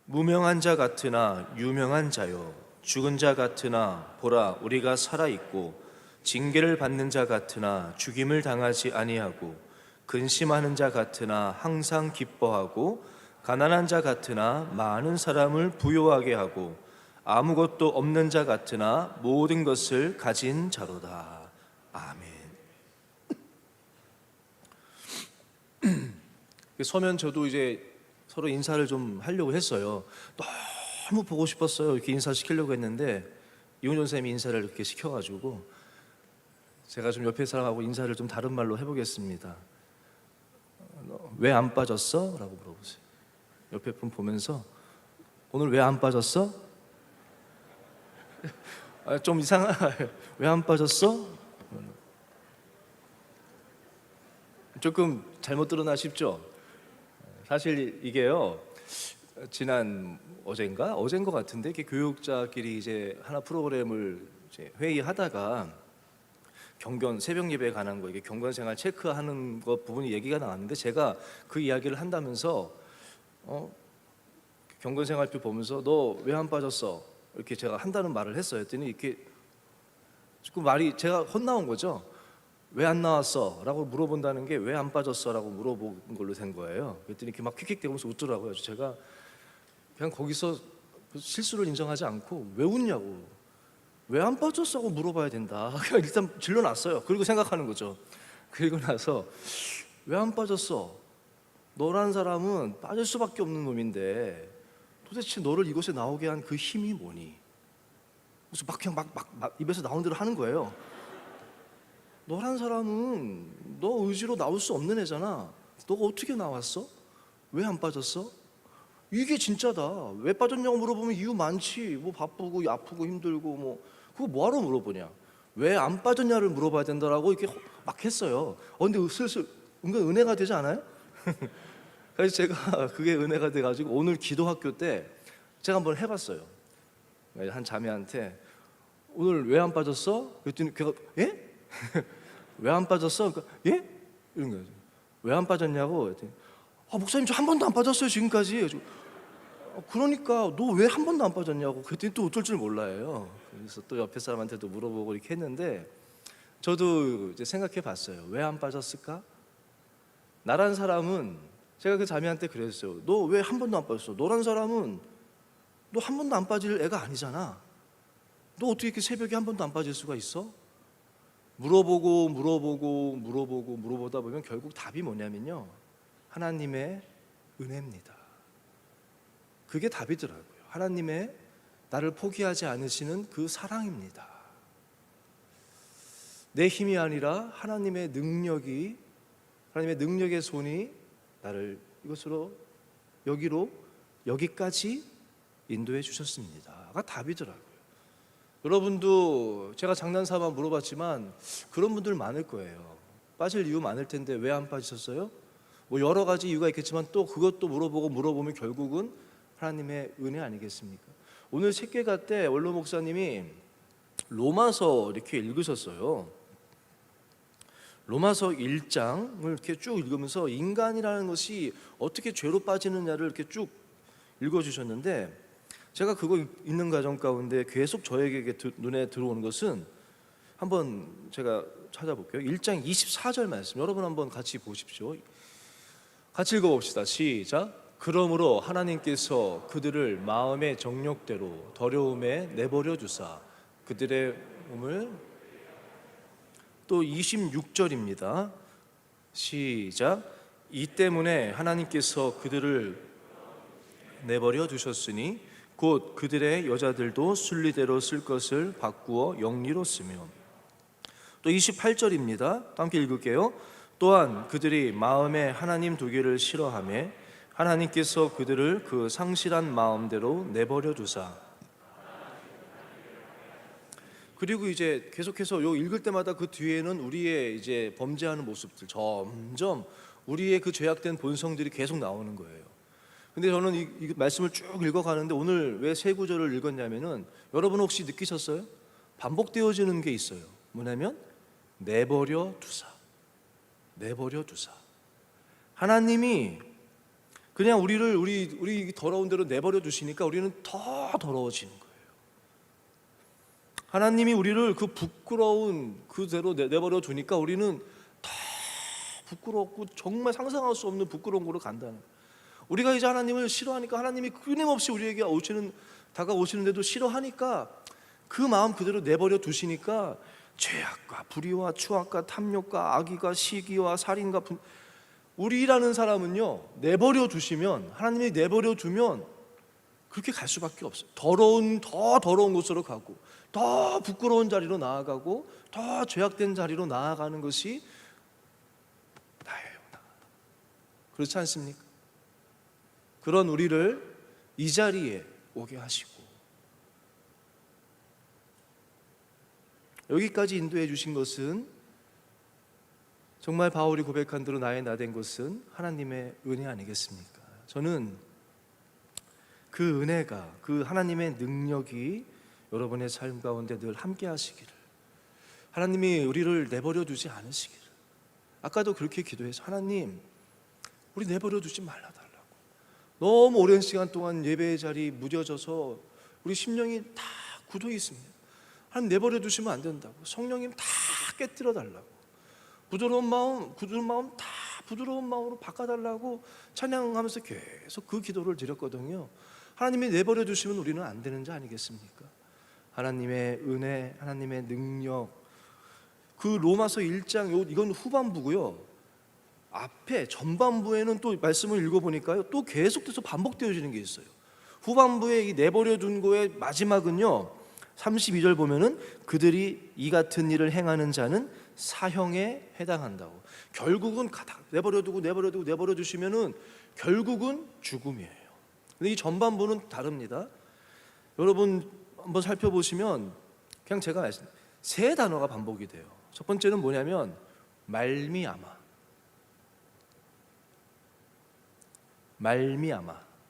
무명한 자 같으나 유명한 자요, 죽은 자 같으나 보라 우리가 살아 있고, 징계를 받는 자 같으나 죽임을 당하지 아니하고, 근심하는 자 같으나 항상 기뻐하고, 가난한 자 같으나 많은 사람을 부요하게 하고, 아무것도 없는 자 같으나 모든 것을 가진 자로다. 아멘. 서면 저도 이제 서로 인사를 좀 하려고 했어요. 너무 보고 싶었어요. 이렇게 인사시키려고 했는데 이훈jon 쌤이 인사를 이렇게 시켜가지고 제가 좀 옆에 사람하고 인사를 좀 다른 말로 해보겠습니다. 왜 안 빠졌어? 라고 물어보세요. 옆에 분 보면서 오늘 왜 안 빠졌어? 좀 이상하네. 왜 안 빠졌어? 조금 잘못 들었나 싶죠? 사실 이게요, 지난 어젠가? 어젠 것 같은데, 이렇게 교육자끼리 이제 하나 프로그램을 이제 회의하다가 경건 새벽 예배에 관한 거, 이게 경건 생활 체크하는 것 부분이 얘기가 나왔는데, 제가 그 이야기를 한다면서 경건 생활표 보면서 너 왜 안 빠졌어? 이렇게 제가 한다는 말을 했어요. 했더니 이렇게 그 말이 제가 혼나온 거죠. 왜 안 나왔어? 라고 물어본다는 게 왜 안 빠졌어? 라고 물어본 걸로 된 거예요. 그랬더니 이렇게 막 킥킥대면서 웃더라고요. 제가 그냥 거기서 실수를 인정하지 않고 왜 웃냐고, 왜 안 빠졌어? 고 물어봐야 된다. 그냥 일단 질러놨어요. 그리고 생각하는 거죠. 그리고 나서 왜 안 빠졌어? 너란 사람은 빠질 수밖에 없는 놈인데 도대체 너를 이곳에 나오게 한 그 힘이 뭐니? 그래서 막 그냥 막 입에서 나온 대로 하는 거예요. 너란 사람은 너 의지로 나올 수 없는 애잖아. 너가 어떻게 나왔어? 왜 안 빠졌어? 이게 진짜다. 왜 빠졌냐고 물어보면 이유 많지. 뭐 바쁘고 아프고 힘들고 뭐 그거 뭐하러 물어보냐. 왜 안 빠졌냐를 물어봐야 된다라고 이렇게 막 했어요. 근데 슬슬 은근 은혜가 되지 않아요? 그래서 제가 그게 은혜가 돼가지고 오늘 기도학교 때 제가 한번 해봤어요. 한 자매한테 오늘 왜 안 빠졌어? 그랬더니 걔가 예? 왜 안 빠졌어? 그러니까 예? 이런 거죠. 왜 안 빠졌냐고 그랬더니 목사님 저 한 번도 안 빠졌어요 지금까지. 그러니까 너 왜 한 번도 안 빠졌냐고. 그랬더니 또 어쩔 줄 몰라요. 그래서 또 옆에 사람한테도 물어보고 이렇게 했는데 저도 이제 생각해 봤어요. 왜 안 빠졌을까? 나란 사람은 제가 그 자매한테 그랬어요. 너 왜 한 번도 안 빠졌어? 너란 사람은 너 한 번도 안 빠질 애가 아니잖아. 너 어떻게 이렇게 새벽에 한 번도 안 빠질 수가 있어? 물어보다 보면 결국 답이 뭐냐면요, 하나님의 은혜입니다. 그게 답이더라고요. 하나님의 나를 포기하지 않으시는 그 사랑입니다. 내 힘이 아니라 하나님의 능력이, 하나님의 능력의 손이 나를 이것으로 여기까지 인도해 주셨습니다가 답이더라고요. 여러분도 제가 장난삼아 물어봤지만 그런 분들 많을 거예요. 빠질 이유 많을 텐데 왜 안 빠지셨어요? 뭐 여러 가지 이유가 있겠지만 또 그것도 물어보면 결국은 하나님의 은혜 아니겠습니까? 오늘 책계가 때 원로 목사님이 로마서 이렇게 읽으셨어요. 로마서 1장을 이렇게 쭉 읽으면서 인간이라는 것이 어떻게 죄로 빠지느냐를 이렇게 쭉 읽어주셨는데, 제가 그거 읽는 과정 가운데 계속 저에게 눈에 들어오는 것은, 한번 제가 찾아볼게요. 1장 24절 말씀, 여러분 한번 같이 보십시오. 같이 읽어봅시다. 시작. 그러므로 하나님께서 그들을 마음의 정욕대로 더러움에 내버려 주사 그들의 몸을, 또 26절입니다. 시작. 이 때문에 하나님께서 그들을 내버려 두셨으니 곧 그들의 여자들도 순리대로 쓸 것을 바꾸어 영리로 쓰며. 또 28절입니다. 함께 읽을게요. 또한 그들이 마음에 하나님 두기를 싫어하며 하나님께서 그들을 그 상실한 마음대로 내버려 두사. 그리고 이제 계속해서 요 읽을 때마다 그 뒤에는 우리의 이제 범죄하는 모습들, 점점 우리의 그 죄악된 본성들이 계속 나오는 거예요. 근데 저는 이 말씀을 쭉 읽어가는데 오늘 왜 세 구절을 읽었냐면은, 여러분 혹시 느끼셨어요? 반복되어지는 게 있어요. 뭐냐면 내버려 두사. 하나님이 그냥 우리 더러운 대로 내버려 두시니까 우리는 더 더러워지는 거예요. 하나님이 우리를 그 부끄러운 그대로 내버려 두니까 우리는 더 부끄럽고 정말 상상할 수 없는 부끄러운 곳으로 간다는 거예요. 우리가 이제 하나님을 싫어하니까 하나님이 끊임없이 우리에게 다가오시는데도 싫어하니까 그 마음 그대로 내버려 두시니까 죄악과 불의와 추악과 탐욕과 악의가 시기와 살인과 우리라는 사람은요, 내버려 두시면, 하나님이 내버려 두면 그렇게 갈 수밖에 없어요. 더 더러운 곳으로 가고, 더 부끄러운 자리로 나아가고, 더 죄악된 자리로 나아가는 것이 나예요. 그렇지 않습니까? 그런 우리를 이 자리에 오게 하시고 여기까지 인도해 주신 것은, 정말 바울이 고백한 대로 나의 나 된 것은 하나님의 은혜 아니겠습니까? 저는 그 은혜가, 그 하나님의 능력이 여러분의 삶 가운데 늘 함께 하시기를, 하나님이 우리를 내버려 두지 않으시기를. 아까도 그렇게 기도해서, 하나님 우리 내버려 두지 말라 달라고. 너무 오랜 시간 동안 예배의 자리 무뎌져서 우리 심령이 다 굳어 있습니다. 하나님 내버려 두시면 안 된다고. 성령님 다 깨뜨려 달라고. 부드러운 마음으로 바꿔달라고 찬양하면서 계속 그 기도를 드렸거든요. 하나님이 내버려 두시면 우리는 안 되는 자 아니겠습니까? 하나님의 은혜, 하나님의 능력. 그 로마서 1장, 이건 후반부고요. 앞에 전반부에는 또 말씀을 읽어보니까요, 또 계속해서 반복되어지는 게 있어요. 후반부에 이 내버려 둔 거의 마지막은요, 32절 보면은 그들이 이 같은 일을 행하는 자는 사형에 해당한다고. 결국은 내버려 두시면은 결국은 죽음이에요. 근데 이 전반부는 다릅니다. 여러분 한번 살펴보시면 그냥 제가 말씀, 세 단어가 반복이 돼요. 첫 번째는 뭐냐면 말미암아.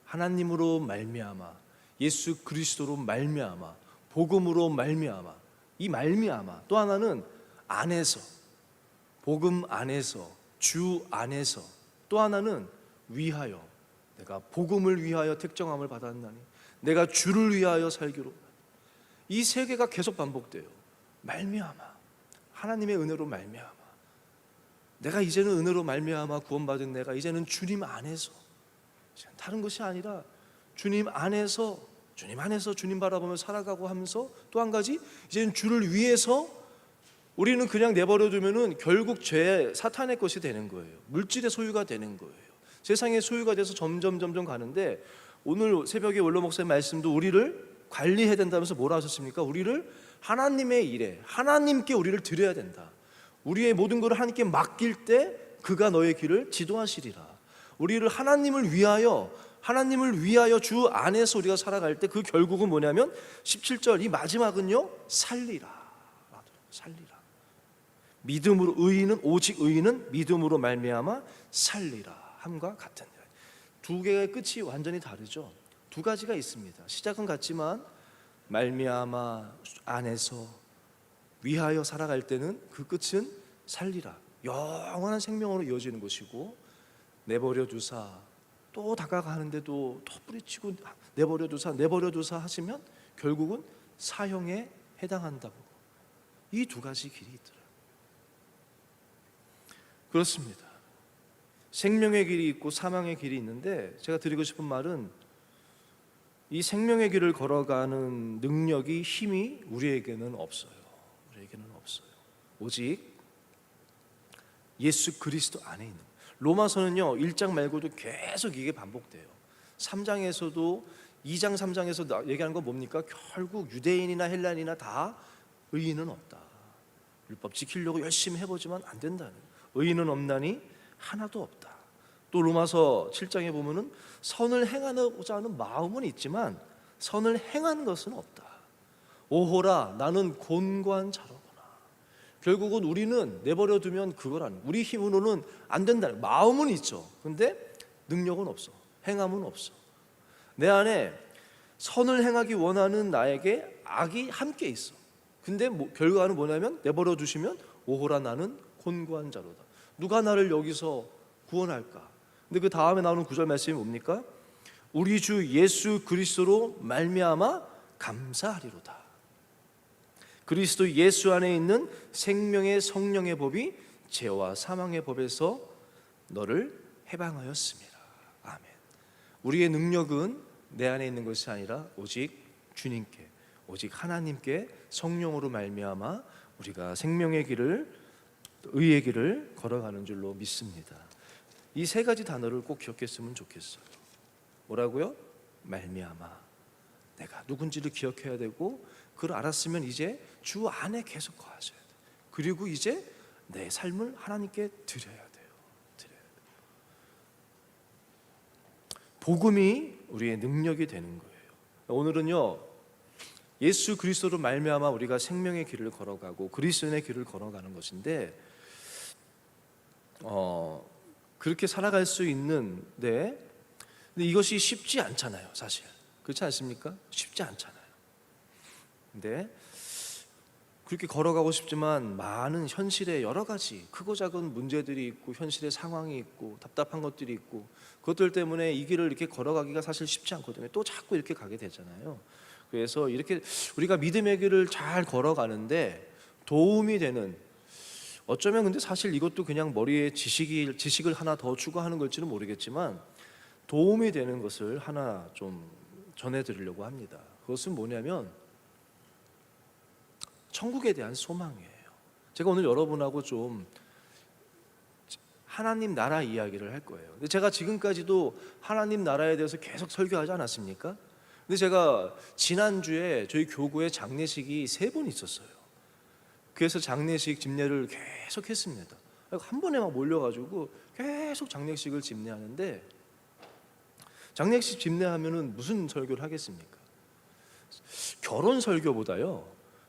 하나님으로 말미암아, 예수 그리스도로 말미암아, 복음으로 말미암아. 이 말미암아. 또 하나는 안에서, 복음 안에서, 주 안에서. 또 하나는 위하여, 내가 복음을 위하여 택정함을 받았나니 내가 주를 위하여 살기로. 이 세 개가 계속 반복돼요. 말미암아, 하나님의 은혜로 말미암아. 내가 이제는 은혜로 말미암아 구원받은 내가 이제는 주님 안에서, 다른 것이 아니라 주님 안에서 주님 바라보며 살아가고 하면서, 또 한 가지, 이제는 주를 위해서. 우리는 그냥 내버려 두면은 결국 사탄의 것이 되는 거예요. 물질의 소유가 되는 거예요. 세상의 소유가 돼서 점점 가는데, 오늘 새벽에 원로 목사님 말씀도 우리를 관리해야 된다면서 뭐라 하셨습니까? 우리를 하나님의 일에, 하나님께 우리를 드려야 된다. 우리의 모든 것을 하나님께 맡길 때 그가 너의 길을 지도하시리라. 우리를 하나님을 위하여 주 안에서 우리가 살아갈 때 그 결국은 뭐냐면 17절 이 마지막은요, 살리라. 믿음으로, 오직 의인은 믿음으로 말미암아 살리라 함과 같은 일. 두 개의 끝이 완전히 다르죠. 두 가지가 있습니다. 시작은 같지만 말미암아 안에서 위하여 살아갈 때는 그 끝은 살리라, 영원한 생명으로 이어지는 것이고, 내버려 두사 또 다가가는데도 또 뿌리치고 내버려 두사 하시면 결국은 사형에 해당한다고. 이 두 가지 길이 있더라고요. 그렇습니다. 생명의 길이 있고 사망의 길이 있는데, 제가 드리고 싶은 말은 이 생명의 길을 걸어가는 능력이, 힘이 우리에게는 없어요. 오직 예수 그리스도 안에 있는. 로마서는요 1장 말고도 계속 이게 반복돼요. 3장에서도 2장 3장에서 얘기하는 건 뭡니까? 결국 유대인이나 헬라인이나 다 의인은 없다. 율법 지키려고 열심히 해보지만 안 된다는, 의인은 없나니 하나도 없다. 또 로마서 7장에 보면은 선을 행하고자 하는 마음은 있지만 선을 행하는 것은 없다. 오호라 나는 곤고한 자로구나. 결국은 우리는 내버려 두면 그거라는, 우리 힘으로는 안 된다는, 마음은 있죠. 근데 능력은 없어. 행함은 없어. 내 안에 선을 행하기 원하는 나에게 악이 함께 있어. 근데 결과는 뭐냐면 내버려 두시면 오호라 나는 곤고한 자로다. 누가 나를 여기서 구원할까? 근데 그 다음에 나오는 구절 말씀이 뭡니까? 우리 주 예수 그리스도로 말미암아 감사하리로다. 그리스도 예수 안에 있는 생명의 성령의 법이 죄와 사망의 법에서 너를 해방하였습니다. 아멘. 우리의 능력은 내 안에 있는 것이 아니라 오직 주님께, 오직 하나님께 성령으로 말미암아 우리가 생명의 길을, 의의 길을 걸어가는 줄로 믿습니다. 이 세 가지 단어를 꼭 기억했으면 좋겠어요. 뭐라고요? 말미암아. 내가 누군지를 기억해야 되고, 그걸 알았으면 이제 주 안에 계속 거하셔야 돼요. 그리고 이제 내 삶을 하나님께 드려야 돼요. 복음이 우리의 능력이 되는 거예요. 오늘은요, 예수 그리스도로 말미암아 우리가 생명의 길을 걸어가고 그리스도의 길을 걸어가는 것인데, 그렇게 살아갈 수 있는데, 근데 이것이 쉽지 않잖아요, 사실. 그렇지 않습니까? 쉽지 않잖아요. 근데 그렇게 걸어가고 싶지만 많은 현실의 여러 가지 크고 작은 문제들이 있고, 현실의 상황이 있고, 답답한 것들이 있고, 그것들 때문에 이 길을 이렇게 걸어가기가 사실 쉽지 않거든요. 또 자꾸 이렇게 가게 되잖아요. 그래서 이렇게 우리가 믿음의 길을 잘 걸어가는데 도움이 되는, 어쩌면 근데 사실 이것도 그냥 머리에 지식을 하나 더 추가하는 걸지는 모르겠지만 도움이 되는 것을 하나 좀 전해드리려고 합니다. 그것은 뭐냐면 천국에 대한 소망이에요. 제가 오늘 여러분하고 좀 하나님 나라 이야기를 할 거예요. 근데 제가 지금까지도 하나님 나라에 대해서 계속 설교하지 않았습니까? 근데 제가 지난주에 저희 교구에 장례식이 3번 있었어요. 그래서 장례식 집례를 계속 했습니다. 한 번에 막 몰려가지고 계속 장례식을 집례하는데, 장례식 집례하면은 무슨 설교를 하겠습니까? 결혼 설교보다요,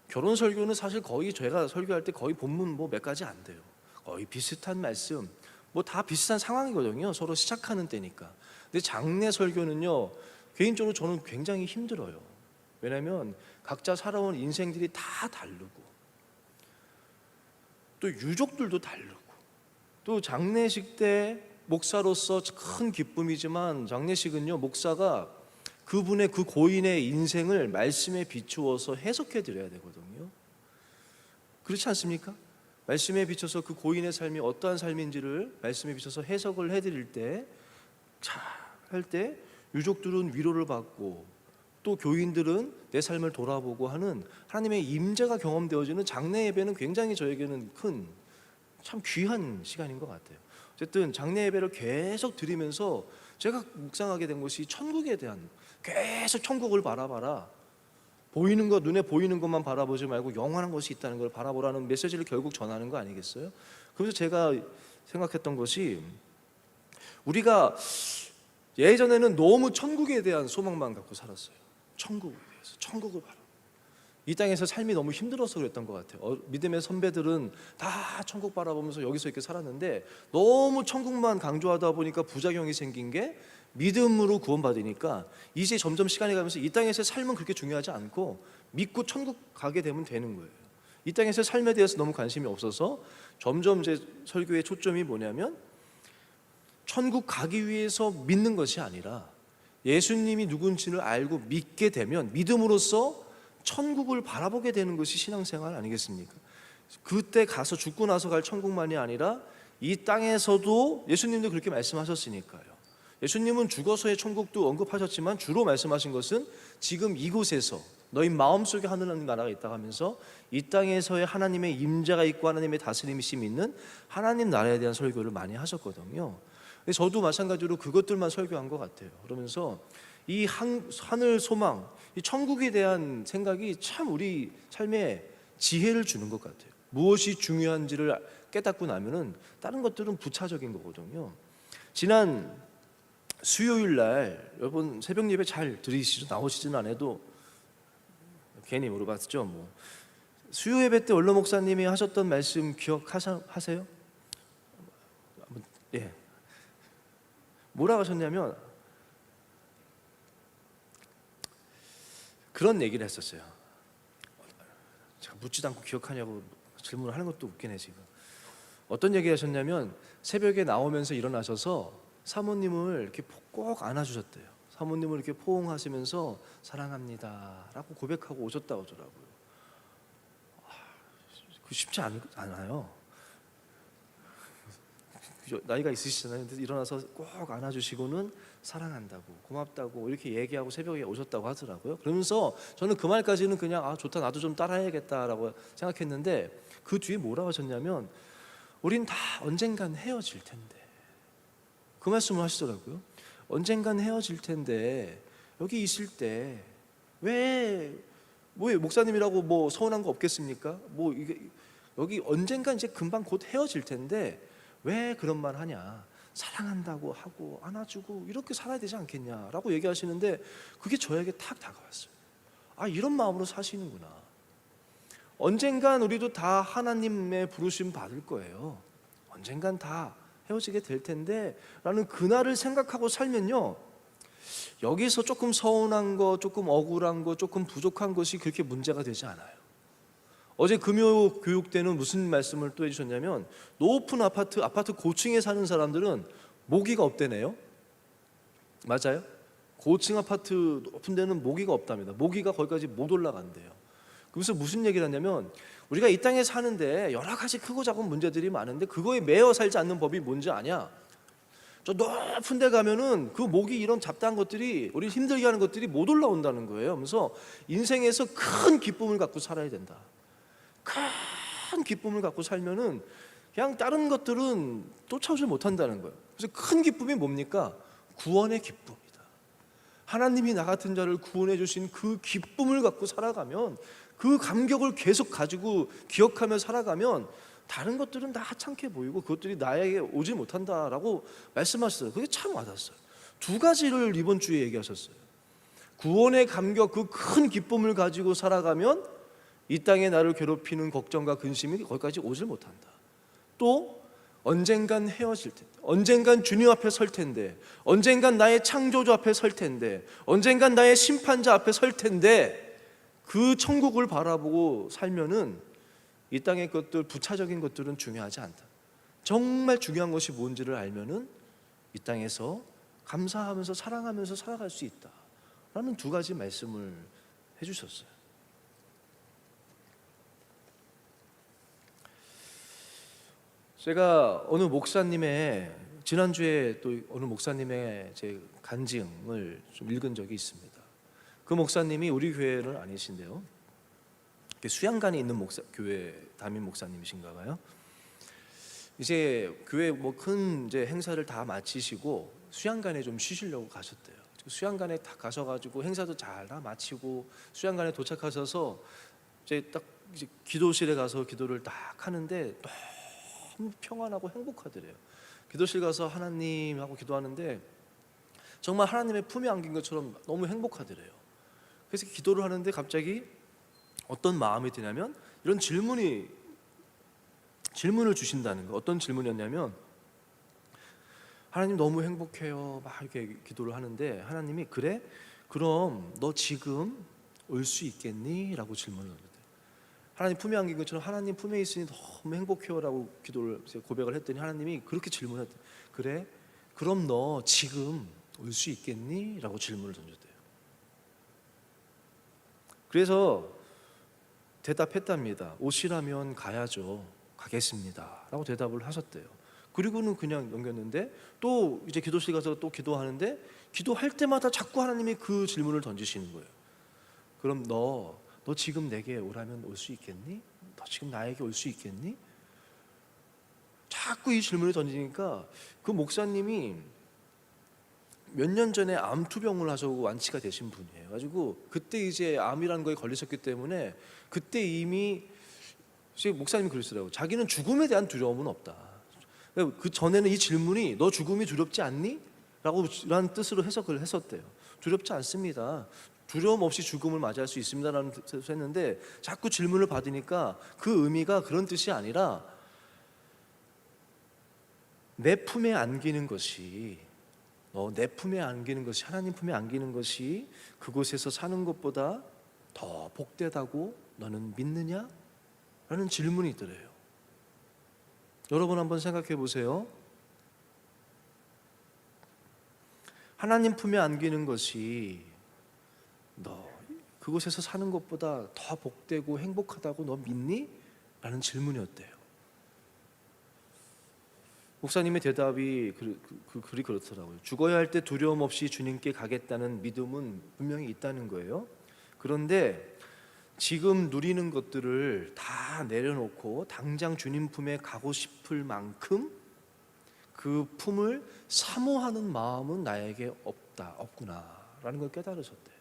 결혼 설교는 사실 거의 제가 설교할 때 거의 본문 뭐 몇 가지 안 돼요. 거의 비슷한 말씀, 뭐 다 비슷한 상황이거든요. 서로 시작하는 때니까. 근데 장례 설교는요, 개인적으로 저는 굉장히 힘들어요. 왜냐하면 각자 살아온 인생들이 다 다르고, 또 유족들도 다르고, 또 장례식 때 목사로서 큰 기쁨이지만, 장례식은요, 목사가 그분의 그 고인의 인생을 말씀에 비추어서 해석해 드려야 되거든요. 그렇지 않습니까? 말씀에 비춰서 그 고인의 삶이 어떠한 삶인지를 말씀에 비춰서 해석을 해드릴 때, 할 때 유족들은 위로를 받고, 또 교인들은 내 삶을 돌아보고 하는 하나님의 임재가 경험되어지는 장례 예배는 굉장히 저에게는 큰, 참 귀한 시간인 것 같아요. 어쨌든 장례 예배를 계속 드리면서 제가 묵상하게 된 것이 천국에 대한, 계속 천국을 바라봐라, 보이는 것, 눈에 보이는 것만 바라보지 말고 영원한 것이 있다는 걸 바라보라는 메시지를 결국 전하는 거 아니겠어요? 그래서 제가 생각했던 것이, 우리가 예전에는 너무 천국에 대한 소망만 갖고 살았어요. 천국에 대해서, 천국을 바라, 이 땅에서 삶이 너무 힘들어서 그랬던 것 같아요. 믿음의 선배들은 다 천국 바라보면서 여기서 이렇게 살았는데, 너무 천국만 강조하다 보니까 부작용이 생긴 게, 믿음으로 구원받으니까 이제 점점 시간이 가면서 이 땅에서의 삶은 그렇게 중요하지 않고 믿고 천국 가게 되면 되는 거예요. 이 땅에서의 삶에 대해서 너무 관심이 없어서 점점 제 설교의 초점이 뭐냐면, 천국 가기 위해서 믿는 것이 아니라 예수님이 누군지를 알고 믿게 되면 믿음으로써 천국을 바라보게 되는 것이 신앙생활 아니겠습니까? 그때 가서 죽고 나서 갈 천국만이 아니라 이 땅에서도, 예수님도 그렇게 말씀하셨으니까요. 예수님은 죽어서의 천국도 언급하셨지만 주로 말씀하신 것은 지금 이곳에서 너희 마음속에 하늘나라는 나라가 있다고 하면서 이 땅에서의 하나님의 임재가 있고 하나님의 다스림이심이 있는 하나님 나라에 대한 설교를 많이 하셨거든요. 저도 마찬가지로 그것들만 설교한 것 같아요. 그러면서 이 하늘 소망, 이 천국에 대한 생각이 참 우리 삶에 지혜를 주는 것 같아요. 무엇이 중요한지를 깨닫고 나면은 다른 것들은 부차적인 거거든요. 지난 수요일 날 여러분 새벽 예배 잘 들으시죠? 나오시지는 않아도 괜히 물어봤죠. 뭐 수요 예배 때 원로 목사님이 하셨던 말씀 기억하세요? 예. 뭐라고 하셨냐면 그런 얘기를 했었어요. 제가 묻지도 않고 기억하냐고 질문을 하는 것도 웃기네 지금. 어떤 얘기 하셨냐면, 새벽에 나오면서 일어나셔서 사모님을 이렇게 꼭 안아주셨대요. 사모님을 이렇게 포옹하시면서 사랑합니다라고 고백하고 오셨다고 하더라고요. 그 쉽지 않아요. 나이가 있으시잖아요. 근데 일어나서 꼭 안아주시고는 사랑한다고, 고맙다고 이렇게 얘기하고 새벽에 오셨다고 하더라고요. 그러면서 저는 그 말까지는 그냥 좋다, 나도 좀 따라해야겠다라고 생각했는데, 그 뒤에 뭐라고 하셨냐면, 우린 다 언젠간 헤어질 텐데, 그 말씀을 하시더라고요. 언젠간 헤어질 텐데 여기 있을 때 왜 목사님이라고 뭐 서운한 거 없겠습니까? 뭐 이게 여기 언젠간 이제 금방 곧 헤어질 텐데 왜 그런 말 하냐? 사랑한다고 하고 안아주고 이렇게 살아야 되지 않겠냐라고 얘기하시는데, 그게 저에게 탁 다가왔어요. 이런 마음으로 사시는구나. 언젠간 우리도 다 하나님의 부르심 받을 거예요. 언젠간 다 헤어지게 될 텐데 라는 그날을 생각하고 살면요, 여기서 조금 서운한 거, 조금 억울한 거, 조금 부족한 것이 그렇게 문제가 되지 않아요. 어제 금요 교육 때는 무슨 말씀을 또 해주셨냐면, 높은 아파트 고층에 사는 사람들은 모기가 없대네요. 맞아요? 고층 아파트 높은 데는 모기가 없답니다. 모기가 거기까지 못 올라간대요. 그래서 무슨 얘기를 하냐면, 우리가 이 땅에 사는데 여러 가지 크고 작은 문제들이 많은데 그거에 매여 살지 않는 법이 뭔지 아냐? 저 높은 데 가면은 그 모기 이런 잡다한 것들이, 우리 힘들게 하는 것들이 못 올라온다는 거예요. 그래서 인생에서 큰 기쁨을 갖고 살아야 된다. 큰 기쁨을 갖고 살면은 그냥 다른 것들은 쫓아오지 못한다는 거예요. 그래서 큰 기쁨이 뭡니까? 구원의 기쁨이다. 하나님이 나 같은 자를 구원해 주신 그 기쁨을 갖고 살아가면, 그 감격을 계속 가지고 기억하며 살아가면 다른 것들은 다 하찮게 보이고 그것들이 나에게 오지 못한다라고 말씀하셨어요. 그게 참 와닿았어요. 두 가지를 이번 주에 얘기하셨어요. 구원의 감격, 그 큰 기쁨을 가지고 살아가면 이 땅에 나를 괴롭히는 걱정과 근심이 거기까지 오질 못한다. 또 언젠간 헤어질 텐데, 언젠간 주님 앞에 설 텐데, 언젠간 나의 창조주 앞에 설 텐데, 언젠간 나의 심판자 앞에 설 텐데, 그 천국을 바라보고 살면은 이 땅의 것들, 부차적인 것들은 중요하지 않다. 정말 중요한 것이 뭔지를 알면은 이 땅에서 감사하면서 사랑하면서 살아갈 수 있다 라는 두 가지 말씀을 해주셨어요. 제가 어느 목사님의, 지난주에 또 어느 목사님의 제 간증을 좀 읽은 적이 있습니다. 그 목사님이 우리 교회는 아니신데요, 수양관에 있는 교회 담임 목사님이신가 봐요. 이제 교회 뭐 큰 이제 행사를 다 마치시고 수양관에 좀 쉬시려고 가셨대요. 수양관에 다 가셔가지고 행사도 잘 다 마치고 수양관에 도착하셔서 이제 딱 이제 기도실에 가서 기도를 딱 하는데 너무 평안하고 행복하더래요. 기도실 가서 하나님하고 기도하는데 정말 하나님의 품에 안긴 것처럼 너무 행복하더래요. 그래서 기도를 하는데 갑자기 어떤 마음이 드냐면, 이런 질문을 주신다는 거예요. 어떤 질문이었냐면, 하나님 너무 행복해요 막 이렇게 기도를 하는데 하나님이, 그래? 그럼 너 지금 올 수 있겠니? 라고 질문을 합니다. 하나님 품에 안긴 것처럼 하나님 품에 있으니 너무 행복해요 라고 고백을 했더니 하나님이 그렇게 질문했대요. 그래? 그럼 너 지금 올 수 있겠니? 라고 질문을 던졌대요. 그래서 대답했답니다. 오시라면 가야죠. 가겠습니다 라고 대답을 하셨대요. 그리고는 그냥 넘겼는데, 또 이제 기도실 가서 또 기도하는데, 기도할 때마다 자꾸 하나님이 그 질문을 던지시는 거예요. 그럼 너 지금 내게 오라면 올 수 있겠니? 너 지금 나에게 올 수 있겠니? 자꾸 이 질문을 던지니까 그 목사님이 몇 년 전에 암투병을 하시고 완치가 되신 분이에요. 가지고 그때 이제 암이라는 거에 걸리셨기 때문에 그때 이미 목사님이 그러시더라고요. 자기는 죽음에 대한 두려움은 없다. 그 전에는 이 질문이 너 죽음이 두렵지 않니? 라는 뜻으로 해석을 했었대요. 두렵지 않습니다. 두려움 없이 죽음을 맞이할 수 있습니다라는 뜻으로 했는데, 자꾸 질문을 받으니까 그 의미가 그런 뜻이 아니라, 내 품에 안기는 것이, 내 품에 안기는 것이, 하나님 품에 안기는 것이 그곳에서 사는 것보다 더 복되다고 너는 믿느냐? 라는 질문이 있더래요. 여러분 한번 생각해 보세요. 하나님 품에 안기는 것이 너 그곳에서 사는 것보다 더 복되고 행복하다고 너 믿니? 라는 질문이었대요. 목사님의 대답이 글이 그렇더라고요. 죽어야 할 때 두려움 없이 주님께 가겠다는 믿음은 분명히 있다는 거예요. 그런데 지금 누리는 것들을 다 내려놓고 당장 주님 품에 가고 싶을 만큼 그 품을 사모하는 마음은 나에게 없구나라는 걸 깨달으셨대요.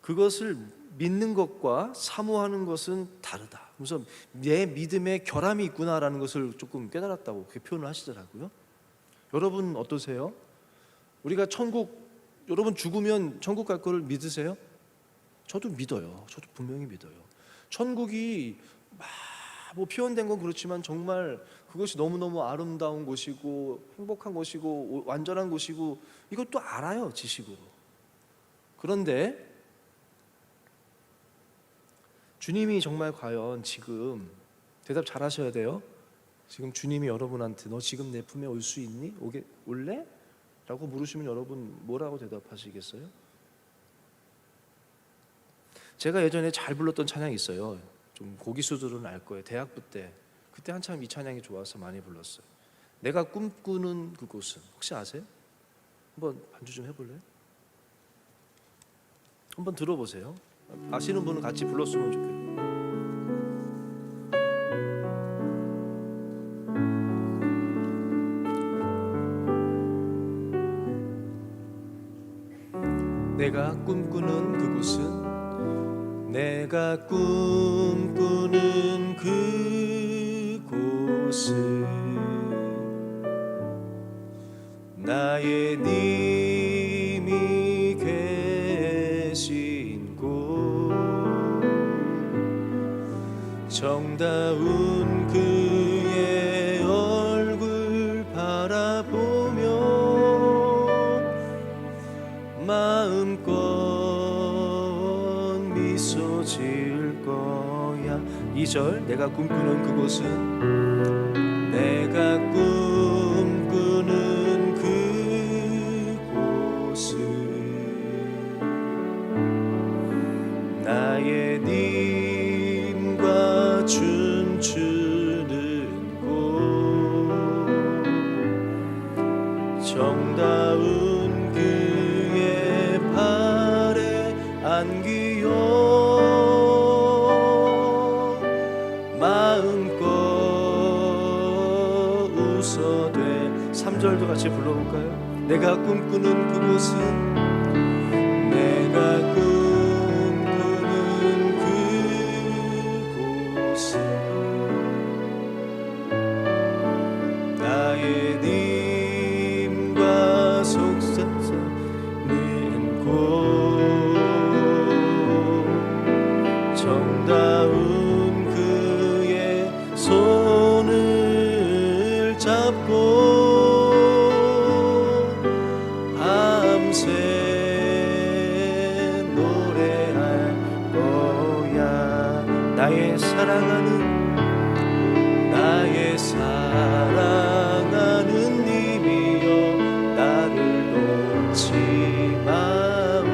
그것을 믿는 것과 사모하는 것은 다르다. 그래서 내 믿음에 결함이 있구나라는 것을 조금 깨달았다고 그렇게 표현을 하시더라고요. 여러분 어떠세요? 우리가 여러분 죽으면 천국 갈 거를 믿으세요? 저도 믿어요. 저도 분명히 믿어요. 천국이 뭐 표현된 건 그렇지만 정말 그것이 너무너무 아름다운 곳이고 행복한 곳이고 완전한 곳이고 이것도 알아요, 지식으로. 그런데 주님이 정말 과연 지금 대답 잘 하셔야 돼요. 지금 주님이 여러분한테 너 지금 내 품에 올 수 있니? 올래? 라고 물으시면 여러분 뭐라고 대답하시겠어요? 제가 예전에 잘 불렀던 찬양이 있어요. 좀 고기수들은 알 거예요. 대학부 때 그때 한참 이 찬양이 좋아서 많이 불렀어요. 내가 꿈꾸는 그곳은 혹시 아세요? 한번 반주 좀 해볼래요? 한번 들어보세요. 아시는 분은 같이 불렀으면 좋겠어요. 내가 꿈꾸는 그곳은 내가 꿈꾸는 그곳은 나의 님이 계신 곳 정다운 그의 얼굴 바라보며 마음껏 미소 지을 거야. 2절 내가 꿈꾸는 그곳은 내가 꿈꾸는 그곳은 나의 님과 춤추는 곳 정다운 그의 발에 안기어 마음껏 웃어대. 3절도 같이 불러볼까요? 내가 꿈꾸는 그곳은 내가 꿈꾸는 그곳은 나의 님과 속삭이는 곳 정다운 그의 손을 잡고 밤새 노래할 거야. 나의 사랑하는 님이여 나를 놓지 마오.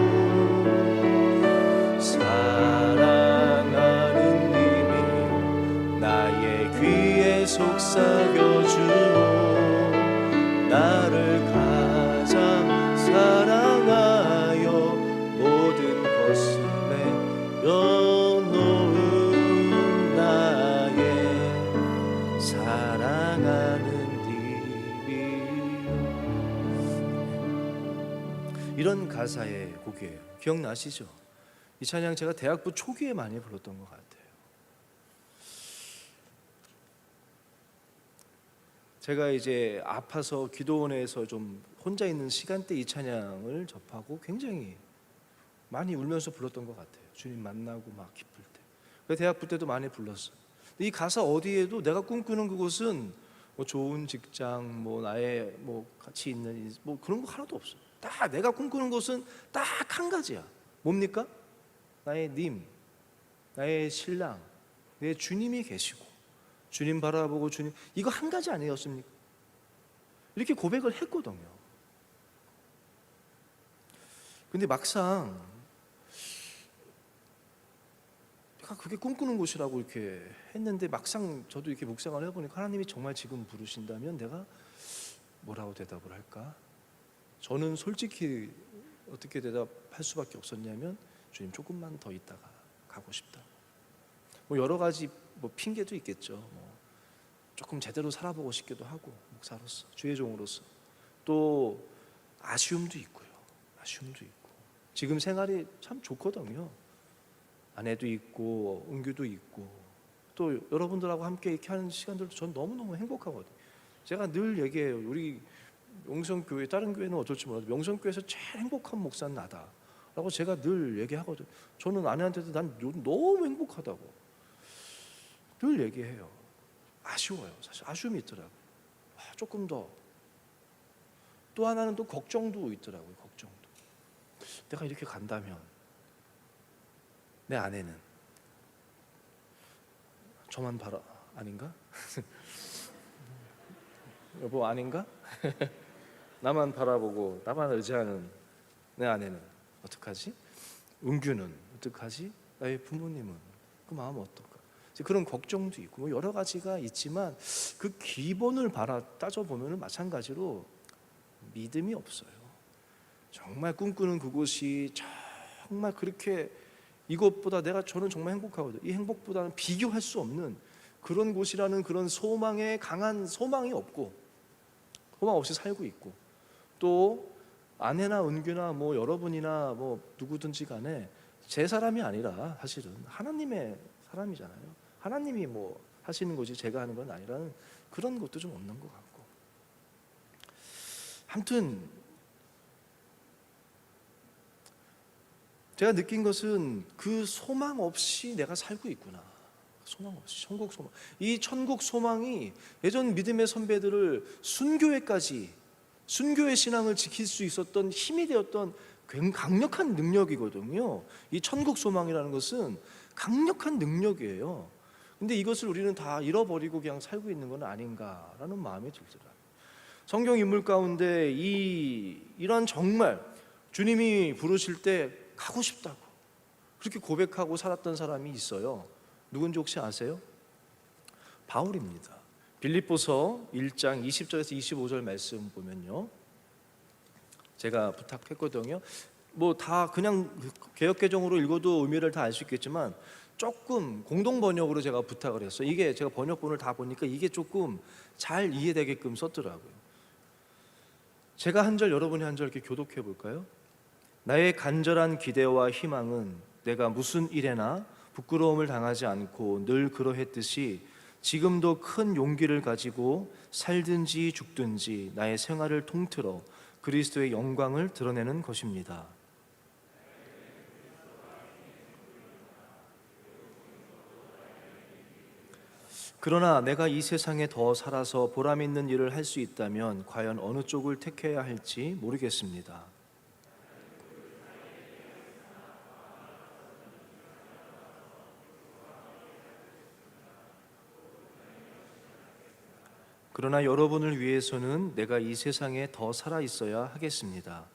사랑하는 님이여 나의 귀에 속삭여 주오. 나를 가장 사랑하여 모든 것을 내려놓은 나의 사랑하는 님이여. 이런 가사의 곡이에요. 기억나시죠? 이 찬양 제가 대학부 초기에 많이 불렀던 것 같아요. 제가 이제 아파서 기도원에서 좀 혼자 있는 시간대 이 찬양을 접하고 굉장히 많이 울면서 불렀던 것 같아요. 주님 만나고 막 기쁠 때. 그 대학부 때도 많이 불렀어요. 이 가사 어디에도 내가 꿈꾸는 그곳은 뭐 좋은 직장, 뭐 나의 뭐 같이 있는 뭐 그런 거 하나도 없어요. 딱 내가 꿈꾸는 곳은 딱 한 가지야. 뭡니까? 나의 님, 나의 신랑, 내 주님이 계시고 주님 바라보고 주님, 이거 한 가지 아니었습니까? 이렇게 고백을 했거든요. 근데 막상 내가 그게 꿈꾸는 곳이라고 이렇게 했는데 막상 저도 이렇게 묵상을 해보니까 하나님이 정말 지금 부르신다면 내가 뭐라고 대답을 할까? 저는 솔직히 어떻게 대답할 수밖에 없었냐면, 주님 조금만 더 있다가 가고 싶다. 뭐 여러 가지 뭐 핑계도 있겠죠. 뭐 조금 제대로 살아보고 싶기도 하고, 목사로서, 주의 종으로서. 또 아쉬움도 있고요. 아쉬움도 있고. 지금 생활이 참 좋거든요. 아내도 있고 은규도 있고 또 여러분들하고 함께 이렇게 하는 시간들도 전 너무너무 행복하거든요. 제가 늘 얘기해요. 우리 명성교회, 다른 교회는 어떨지 몰라도 명성교회에서 제일 행복한 목사는 나다 라고 제가 늘 얘기하거든요. 저는 아내한테도 난 너무 행복하다고 늘 얘기해요. 아쉬워요. 사실 아쉬움이 있더라고요. 조금 더. 또 하나는 또 걱정도 있더라고요. 걱정도. 내가 이렇게 간다면 내 아내는 저만 봐라. 아닌가? 여보 아닌가? 나만 바라보고 나만 의지하는 내 아내는 어떡하지? 은규는 어떡하지? 나의 부모님은 그 마음 어떨까? 그런 걱정도 있고 뭐 여러 가지가 있지만 그 기본을 따져보면 마찬가지로 믿음이 없어요. 정말 꿈꾸는 그곳이 정말 그렇게 이것보다 저는 정말 행복하거든요. 이 행복보다는 비교할 수 없는 그런 곳이라는 그런 소망에 강한 소망이 없고 소망 없이 살고 있고, 또 아내나 은규나 뭐 여러분이나 뭐 누구든지 간에 제 사람이 아니라 사실은 하나님의 사람이잖아요. 하나님이 뭐 하시는 거지 제가 하는 건 아니라는 그런 것도 좀 없는 것 같고, 아무튼 제가 느낀 것은 그 소망 없이 내가 살고 있구나. 소망 없이, 천국 소망. 이 천국 소망이 예전 믿음의 선배들을 순교의 신앙을 지킬 수 있었던 힘이 되었던 강력한 능력이거든요. 이 천국 소망이라는 것은 강력한 능력이에요. 근데 이것을 우리는 다 잃어버리고 그냥 살고 있는 건 아닌가라는 마음이 들더라고요. 성경 인물 가운데 이런 정말 주님이 부르실 때 가고 싶다고 그렇게 고백하고 살았던 사람이 있어요. 누군지 혹시 아세요? 바울입니다. 빌립보서 1장 20절에서 25절 말씀 보면요, 제가 부탁했거든요. 뭐 다 그냥 개역개정으로 읽어도 의미를 다 알 수 있겠지만 조금 공동 번역으로 제가 부탁을 했어요. 이게 제가 번역본을 다 보니까 이게 조금 잘 이해되게끔 썼더라고요. 제가 한 절, 여러분이 한 절 이렇게 교독해 볼까요? 나의 간절한 기대와 희망은 내가 무슨 일에나 부끄러움을 당하지 않고 늘 그러했듯이 지금도 큰 용기를 가지고 살든지 죽든지 나의 생활을 통틀어 그리스도의 영광을 드러내는 것입니다. 그러나 내가 이 세상에 더 살아서 보람 있는 일을 할 수 있다면 과연 어느 쪽을 택해야 할지 모르겠습니다. 그러나 여러분을 위해서는 내가 이 세상에 더 살아 있어야 하겠습니다.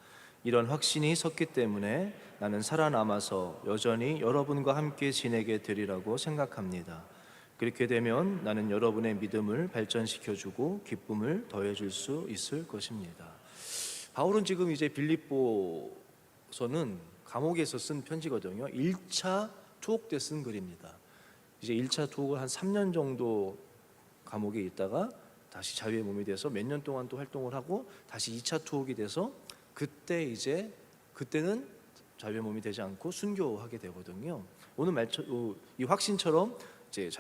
이런 확신이 섰기 때문에 나는 살아남아서 여전히 여러분과 함께 지내게 되리라고 생각합니다. 그렇게 되면 나는 여러분의 믿음을 발전시켜주고 기쁨을 더해줄 수 있을 것입니다. 바울은 지금 이제 빌립보서는 감옥에서 쓴 편지거든요. 1차 투옥 때 쓴 글입니다. 이제 1차 투옥을 한 3년 정도 감옥에 있다가 다시 자유의 몸이 돼서 몇 년 동안 또 활동을 하고 다시 2차 투옥이 돼서 그때는 자유의 몸이 되지 않고 순교하게 되거든요. 오늘 이 확신처럼 이제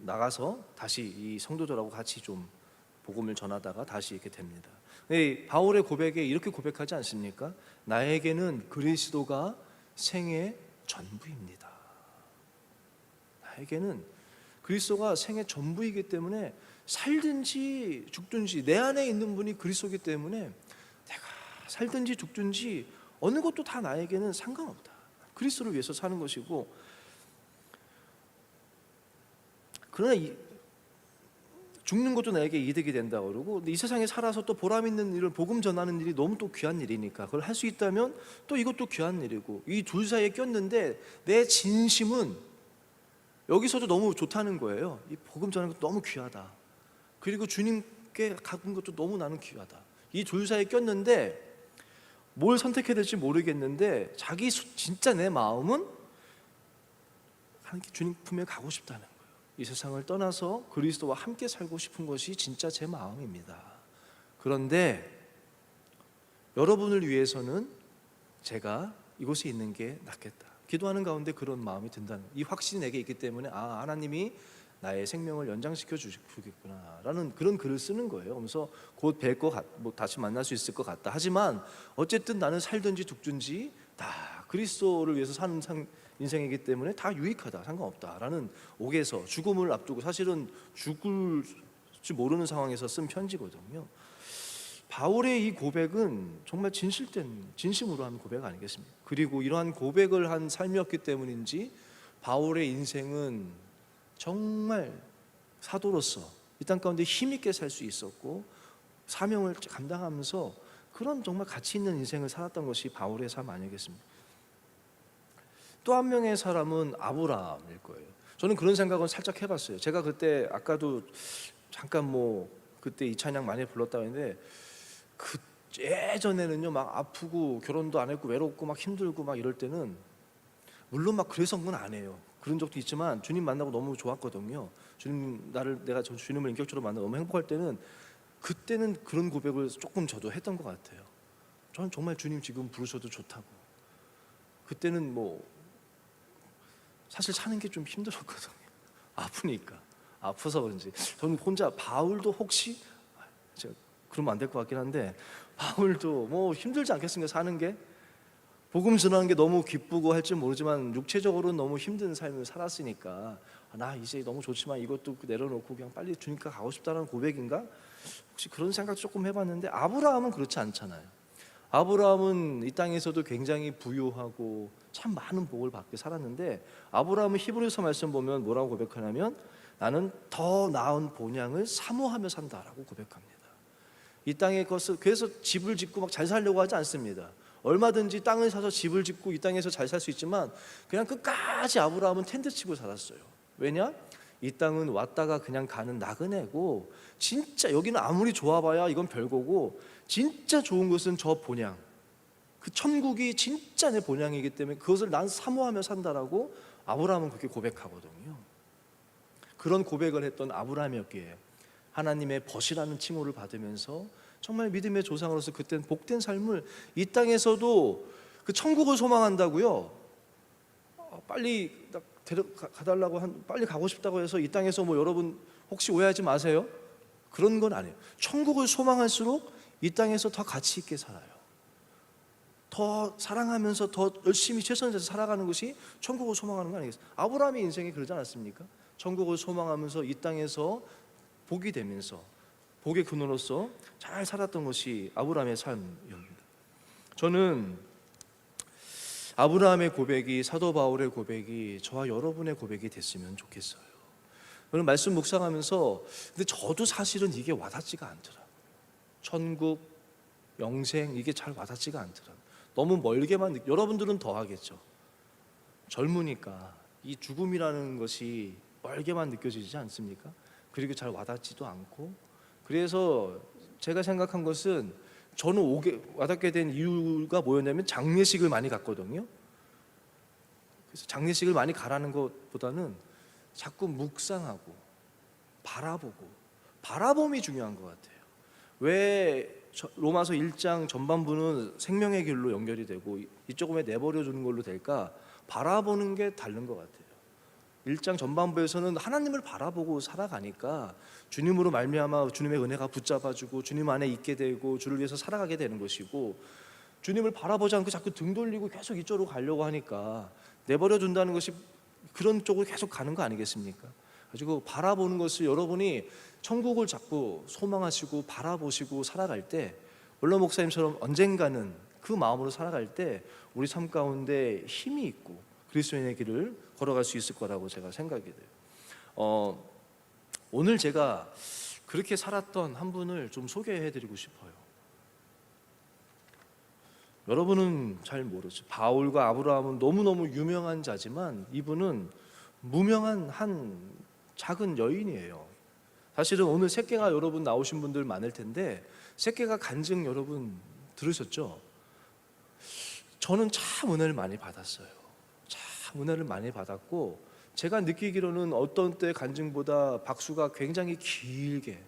나가서 다시 이 성도들하고 같이 좀 복음을 전하다가 다시 이렇게 됩니다. 바울의 고백에 이렇게 고백하지 않습니까? 나에게는 그리스도가 생의 전부입니다. 나에게는 그리스도가 생의 전부이기 때문에 살든지 죽든지 내 안에 있는 분이 그리스도이기 때문에 내가 살든지 죽든지 어느 것도 다 나에게는 상관없다. 그리스도를 위해서 사는 것이고, 그러나 죽는 것도 나에게 이득이 된다 그러고, 근데 이 세상에 살아서 또 보람 있는 일을, 복음 전하는 일이 너무 또 귀한 일이니까 그걸 할 수 있다면 또 이것도 귀한 일이고, 이 둘 사이에 꼈는데 내 진심은 여기서도 너무 좋다는 거예요. 이 복음 전하는 것도 너무 귀하다. 그리고 주님께 가는 것도 너무 나는 귀하다. 이 둘 사이에 꼈는데 뭘 선택해야 될지 모르겠는데 진짜 내 마음은 하나님께 주님 품에 가고 싶다는 거예요. 이 세상을 떠나서 그리스도와 함께 살고 싶은 것이 진짜 제 마음입니다. 그런데 여러분을 위해서는 제가 이곳에 있는 게 낫겠다. 기도하는 가운데 그런 마음이 든다는, 이 확신이 내게 있기 때문에 하나님이 나의 생명을 연장시켜 주겠구나 라는 그런 글을 쓰는 거예요. 그래서 곧 뵐 것 뭐 다시 만날 수 있을 것 같다. 하지만 어쨌든 나는 살든지 죽든지 다 그리스도를 위해서 사는 인생이기 때문에 다 유익하다, 상관없다라는 옥에서 죽음을 앞두고, 사실은 죽을지 모르는 상황에서 쓴 편지거든요. 바울의 이 고백은 정말 진심으로 한 고백 아니겠습니까? 그리고 이러한 고백을 한 삶이었기 때문인지 바울의 인생은 정말 사도로서 이 땅 가운데 힘있게 살 수 있었고, 사명을 감당하면서 그런 정말 가치 있는 인생을 살았던 것이 바울의 삶 아니겠습니까? 또 한 명의 사람은 아브라함일 거예요. 저는 그런 생각은 살짝 해봤어요. 제가 그때 아까도 잠깐 그때 이 찬양 많이 불렀다고 했는데, 그 예전에는요 막 아프고 결혼도 안 했고 외롭고 막 힘들고 막 이럴 때는, 물론 막 그래서 그건 안 해요. 그런 적도 있지만 주님 만나고 너무 좋았거든요. 내가 주님을 인격적으로 만나고 너무 행복할 때는, 그때는 그런 고백을 조금 저도 했던 것 같아요. 저는 정말 주님 지금 부르셔도 좋다고. 그때는 사실 사는 게 좀 힘들었거든요. 아파서 그런지. 저는 혼자, 바울도 혹시 제가 그러면 안 될 것 같긴 한데, 바울도 힘들지 않겠습니까? 사는 게, 복음 전하는 게 너무 기쁘고 할지 모르지만 육체적으로는 너무 힘든 삶을 살았으니까, 나 이제 너무 좋지만 이것도 내려놓고 그냥 빨리 주님께 가고 싶다는 고백인가? 혹시 그런 생각 조금 해봤는데, 아브라함은 그렇지 않잖아요. 아브라함은 이 땅에서도 굉장히 부유하고 참 많은 복을 받게 살았는데, 아브라함은 히브리서 말씀 보면 뭐라고 고백하냐면, 나는 더 나은 본향을 사모하며 산다라고 고백합니다. 이 땅의 것을, 그래서 집을 짓고 막 잘 살려고 하지 않습니다. 얼마든지 땅을 사서 집을 짓고 이 땅에서 잘 살 수 있지만 그냥 끝까지 아브라함은 텐트 치고 살았어요. 왜냐? 이 땅은 왔다가 그냥 가는 나그네고, 진짜 여기는 아무리 좋아봐야 이건 별거고, 진짜 좋은 것은 저 본향, 그 천국이 진짜 내 본향이기 때문에 그것을 난 사모하며 산다라고 아브라함은 그렇게 고백하거든요. 그런 고백을 했던 아브라함이었기에 하나님의 벗이라는 칭호를 받으면서 정말 믿음의 조상으로서 그때는 복된 삶을, 이 땅에서도 그 천국을 소망한다고요. 빨리 데려가달라고 빨리 가고 싶다고 해서 이 땅에서 여러분 혹시 오해하지 마세요. 그런 건 아니에요. 천국을 소망할수록 이 땅에서 더 가치 있게 살아요. 더 사랑하면서 더 열심히 최선을 다해서 살아가는 것이 천국을 소망하는 거 아니겠어요? 아브라함의 인생이 그러지 않았습니까? 천국을 소망하면서 이 땅에서 복이 되면서 복의 근원으로서 잘 살았던 것이 아브라함의 삶입니다. 저는 아브라함의 고백이, 사도 바울의 고백이 저와 여러분의 고백이 됐으면 좋겠어요. 저는 말씀 묵상하면서, 근데 저도 사실은 이게 와닿지가 않더라고요. 천국, 영생, 이게 잘 와닿지가 않더라고요. 너무 멀게만 여러분들은 더 하겠죠. 젊으니까 이 죽음이라는 것이 멀게만 느껴지지 않습니까? 그리고 잘 와닿지도 않고. 그래서 제가 생각한 것은, 저는 와닿게 된 이유가 뭐였냐면, 장례식을 많이 갔거든요. 그래서 장례식을 많이 가라는 것보다는 자꾸 묵상하고 바라봄이 중요한 것 같아요. 왜 로마서 1장 전반부는 생명의 길로 연결이 되고 이쪽은 왜 내버려 주는 걸로 될까? 바라보는 게 다른 것 같아요. 1장 전반부에서는 하나님을 바라보고 살아가니까 주님으로 말미암아 주님의 은혜가 붙잡아주고 주님 안에 있게 되고 주를 위해서 살아가게 되는 것이고, 주님을 바라보지 않고 자꾸 등 돌리고 계속 이쪽으로 가려고 하니까 내버려 둔다는 것이 그런 쪽으로 계속 가는 거 아니겠습니까? 가지고 바라보는 것을, 여러분이 천국을 자꾸 소망하시고 바라보시고 살아갈 때, 원로 목사님처럼 언젠가는 그 마음으로 살아갈 때 우리 삶 가운데 힘이 있고 그리스도인의 길을 걸어갈 수 있을 거라고 제가 생각이 돼요. 오늘 제가 그렇게 살았던 한 분을 좀 소개해드리고 싶어요. 여러분은 잘 모르죠. 바울과 아브라함은 너무너무 유명한 자지만 이분은 무명한 한 작은 여인이에요. 사실은 오늘 새끼가 여러분 나오신 분들 많을 텐데 새끼가 간증 여러분 들으셨죠? 저는 참 은혜를 많이 받았어요. 참 은혜를 많이 받았고 제가 느끼기로는 어떤 때 간증보다 박수가 굉장히 길게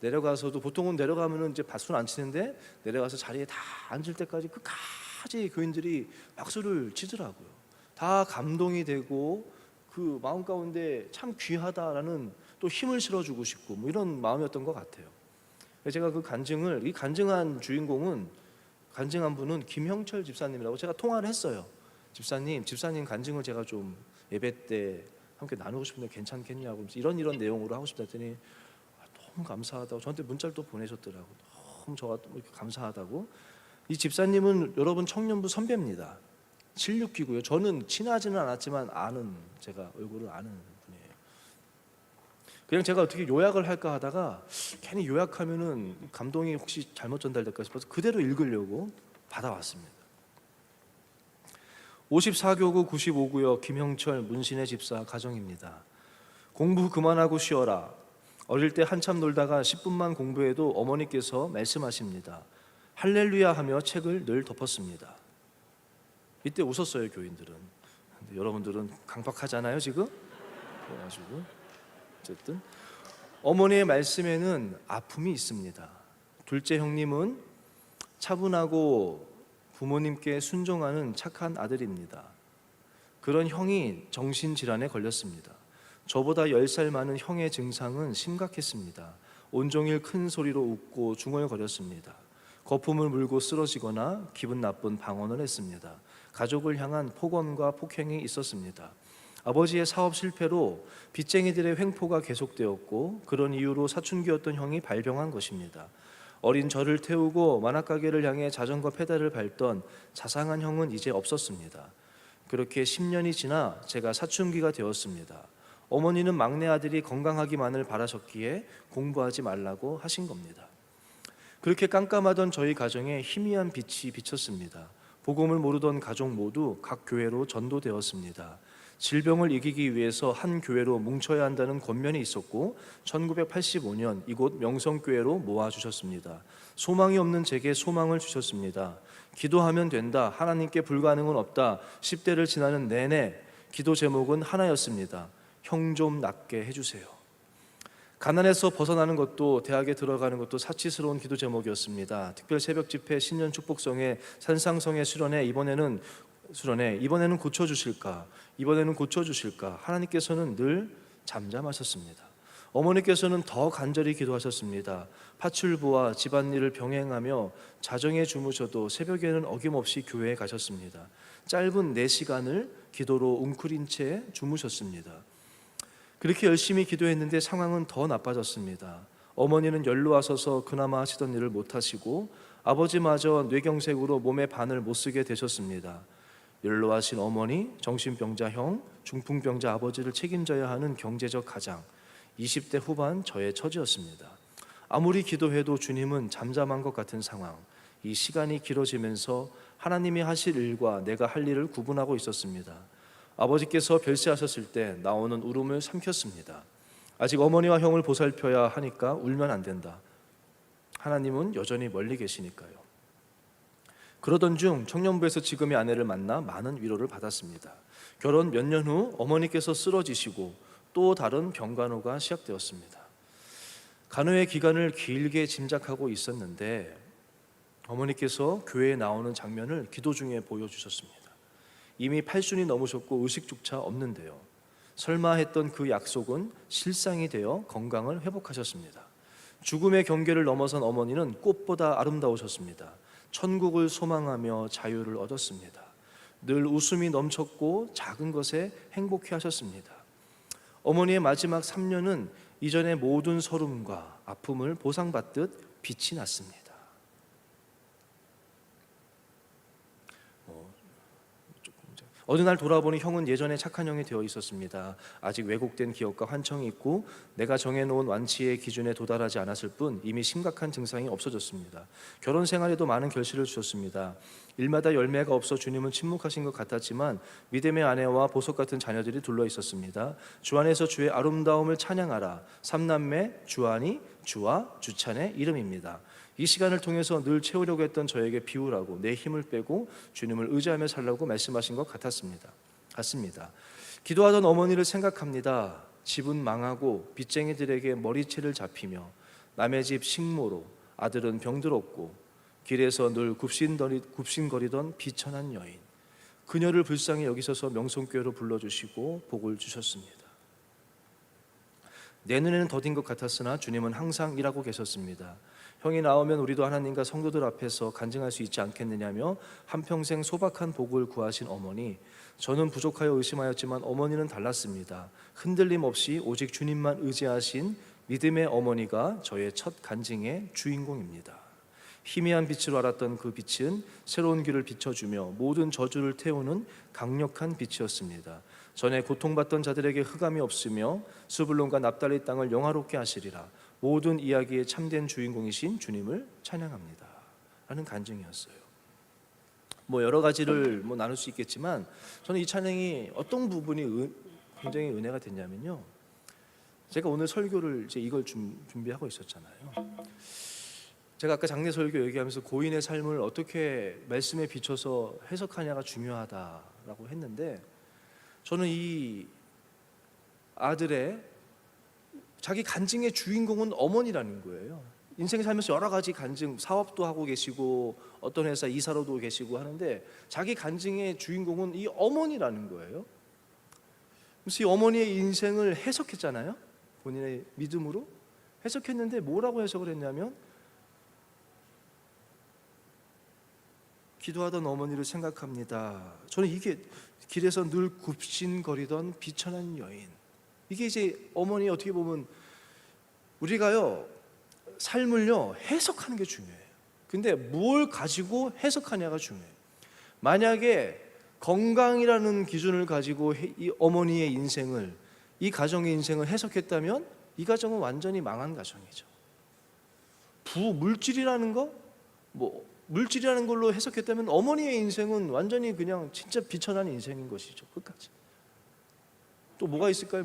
내려가서도 보통은 내려가면은 이제 박수는 안 치는데 내려가서 자리에 다 앉을 때까지 끝까지 교인들이 박수를 치더라고요. 다 감동이 되고 그 마음 가운데 참 귀하다라는 또 힘을 실어주고 싶고 뭐 이런 마음이었던 것 같아요. 제가 그 간증을 이 간증한 주인공은 간증한 분은 김형철 집사님이라고 제가 통화를 했어요. 집사님 간증을 제가 좀 예배 때 함께 나누고 싶은데 괜찮겠냐고 이런 내용으로 하고 싶다 했더니 너무 감사하다고 저한테 문자를 또 보내셨더라고요. 너무 저가 이렇게 감사하다고. 이 집사님은 여러분 청년부 선배입니다. 76기고요. 저는 친하지는 않았지만 제가 얼굴을 아는 분이에요. 그냥 제가 어떻게 요약을 할까 하다가 괜히 요약하면은 감동이 혹시 잘못 전달될까 싶어서 그대로 읽으려고 받아왔습니다. 54교구 95구역 김형철 문신의 집사 가정입니다. 공부 그만하고 쉬어라. 어릴 때 한참 놀다가 10분만 공부해도 어머니께서 말씀하십니다. 할렐루야 하며 책을 늘 덮었습니다. 이때 웃었어요 교인들은. 근데 여러분들은 강박하잖아요 지금. 그래가지고 어쨌든 어머니의 말씀에는 아픔이 있습니다. 둘째 형님은 차분하고 부모님께 순종하는 착한 아들입니다. 그런 형이 정신질환에 걸렸습니다. 저보다 10살 많은 형의 증상은 심각했습니다. 온종일 큰 소리로 웃고 중얼거렸습니다. 거품을 물고 쓰러지거나 기분 나쁜 방언을 했습니다. 가족을 향한 폭언과 폭행이 있었습니다. 아버지의 사업 실패로 빚쟁이들의 횡포가 계속되었고 그런 이유로 사춘기였던 형이 발병한 것입니다. 어린 저를 태우고 만화가게를 향해 자전거 페달을 밟던 자상한 형은 이제 없었습니다. 그렇게 10년이 지나 제가 사춘기가 되었습니다. 어머니는 막내 아들이 건강하기만을 바라셨기에 공부하지 말라고 하신 겁니다. 그렇게 깜깜하던 저희 가정에 희미한 빛이 비쳤습니다. 복음을 모르던 가족 모두 각 교회로 전도되었습니다. 질병을 이기기 위해서 한 교회로 뭉쳐야 한다는 권면이 있었고 1985년 이곳 명성교회로 모아주셨습니다. 소망이 없는 제게 소망을 주셨습니다. 기도하면 된다. 하나님께 불가능은 없다. 10대를 지나는 내내 기도 제목은 하나였습니다. 형 좀 낫게 해주세요. 가난에서 벗어나는 것도 대학에 들어가는 것도 사치스러운 기도 제목이었습니다. 특별 새벽 집회 신년 축복성의 산상성의 수련회 이번에는 고쳐주실까? 이번에는 고쳐주실까? 하나님께서는 늘 잠잠하셨습니다. 어머니께서는 더 간절히 기도하셨습니다. 파출부와 집안일을 병행하며 자정에 주무셔도 새벽에는 어김없이 교회에 가셨습니다. 짧은 4시간을 기도로 웅크린 채 주무셨습니다. 그렇게 열심히 기도했는데 상황은 더 나빠졌습니다. 어머니는 연로하셔서 그나마 하시던 일을 못하시고 아버지마저 뇌경색으로 몸의 반을 못쓰게 되셨습니다. 연로하신 어머니, 정신병자 형, 중풍병자 아버지를 책임져야 하는 경제적 가장, 20대 후반 저의 처지였습니다. 아무리 기도해도 주님은 잠잠한 것 같은 상황. 이 시간이 길어지면서 하나님이 하실 일과 내가 할 일을 구분하고 있었습니다. 아버지께서 별세하셨을 때 나오는 울음을 삼켰습니다. 아직 어머니와 형을 보살펴야 하니까 울면 안 된다. 하나님은 여전히 멀리 계시니까요. 그러던 중 청년부에서 지금의 아내를 만나 많은 위로를 받았습니다. 결혼 몇 년 후 어머니께서 쓰러지시고 또 다른 병간호가 시작되었습니다. 간호의 기간을 길게 짐작하고 있었는데 어머니께서 교회에 나오는 장면을 기도 중에 보여주셨습니다. 이미 8순이 넘으셨고 의식조차 없는데요. 설마 했던 그 약속은 실상이 되어 건강을 회복하셨습니다. 죽음의 경계를 넘어선 어머니는 꽃보다 아름다우셨습니다. 천국을 소망하며 자유를 얻었습니다. 늘 웃음이 넘쳤고 작은 것에 행복해 하셨습니다. 어머니의 마지막 3년은 이전의 모든 서름과 아픔을 보상받듯 빛이 났습니다. 어느 날 돌아보니 형은 예전에 착한 형이 되어 있었습니다. 아직 왜곡된 기억과 환청이 있고 내가 정해놓은 완치의 기준에 도달하지 않았을 뿐 이미 심각한 증상이 없어졌습니다. 결혼 생활에도 많은 결실을 주셨습니다. 일마다 열매가 없어 주님은 침묵하신 것 같았지만 믿음의 아내와 보석 같은 자녀들이 둘러 있었습니다. 주 안에서 주의 아름다움을 찬양하라. 삼남매 주안이 주와 주찬의 이름입니다. 이 시간을 통해서 늘 채우려고 했던 저에게 비우라고 내 힘을 빼고 주님을 의지하며 살라고 말씀하신 것 같습니다. 기도하던 어머니를 생각합니다. 집은 망하고 빚쟁이들에게 머리채를 잡히며 남의 집 식모로 아들은 병들었고 길에서 늘 굽신거리던 비천한 여인, 그녀를 불쌍히 여기셔서 명성교회로 불러주시고 복을 주셨습니다. 내 눈에는 더딘 것 같았으나 주님은 항상 일하고 계셨습니다. 형이 나오면 우리도 하나님과 성도들 앞에서 간증할 수 있지 않겠느냐며 한평생 소박한 복을 구하신 어머니, 저는 부족하여 의심하였지만 어머니는 달랐습니다. 흔들림 없이 오직 주님만 의지하신 믿음의 어머니가 저의 첫 간증의 주인공입니다. 희미한 빛으로 알았던 그 빛은 새로운 길을 비춰주며 모든 저주를 태우는 강력한 빛이었습니다. 전에 고통받던 자들에게 흑암이 없으며 스불론과 납달리 땅을 영화롭게 하시리라. 모든 이야기의 참된 주인공이신 주님을 찬양합니다 라는 간증이었어요. 여러 가지를 나눌 수 있겠지만 저는 이 찬양이 어떤 부분이 굉장히 은혜가 됐냐면요, 제가 오늘 설교를 이제 이걸 준비하고 있었잖아요. 제가 아까 장례 설교 얘기하면서 고인의 삶을 어떻게 말씀에 비춰서 해석하냐가 중요하다라고 했는데, 저는 이 아들의 자기 간증의 주인공은 어머니라는 거예요. 인생 살면서 여러 가지 간증, 사업도 하고 계시고 어떤 회사 이사로도 계시고 하는데 자기 간증의 주인공은 이 어머니라는 거예요. 그래서 이 어머니의 인생을 해석했잖아요. 본인의 믿음으로 해석했는데 뭐라고 해석을 했냐면, 기도하던 어머니를 생각합니다. 저는 이게 길에서 늘 굽신거리던 비천한 여인, 이게 이제 어머니, 어떻게 보면 우리가요 삶을요 해석하는 게 중요해요. 근데 뭘 가지고 해석하냐가 중요해요. 만약에 건강이라는 기준을 가지고 이 어머니의 인생을, 이 가정의 인생을 해석했다면 이 가정은 완전히 망한 가정이죠. 물질이라는 거, 물질이라는 걸로 해석했다면 어머니의 인생은 완전히 그냥 진짜 비천한 인생인 것이죠. 끝까지. 또 뭐가 있을까요?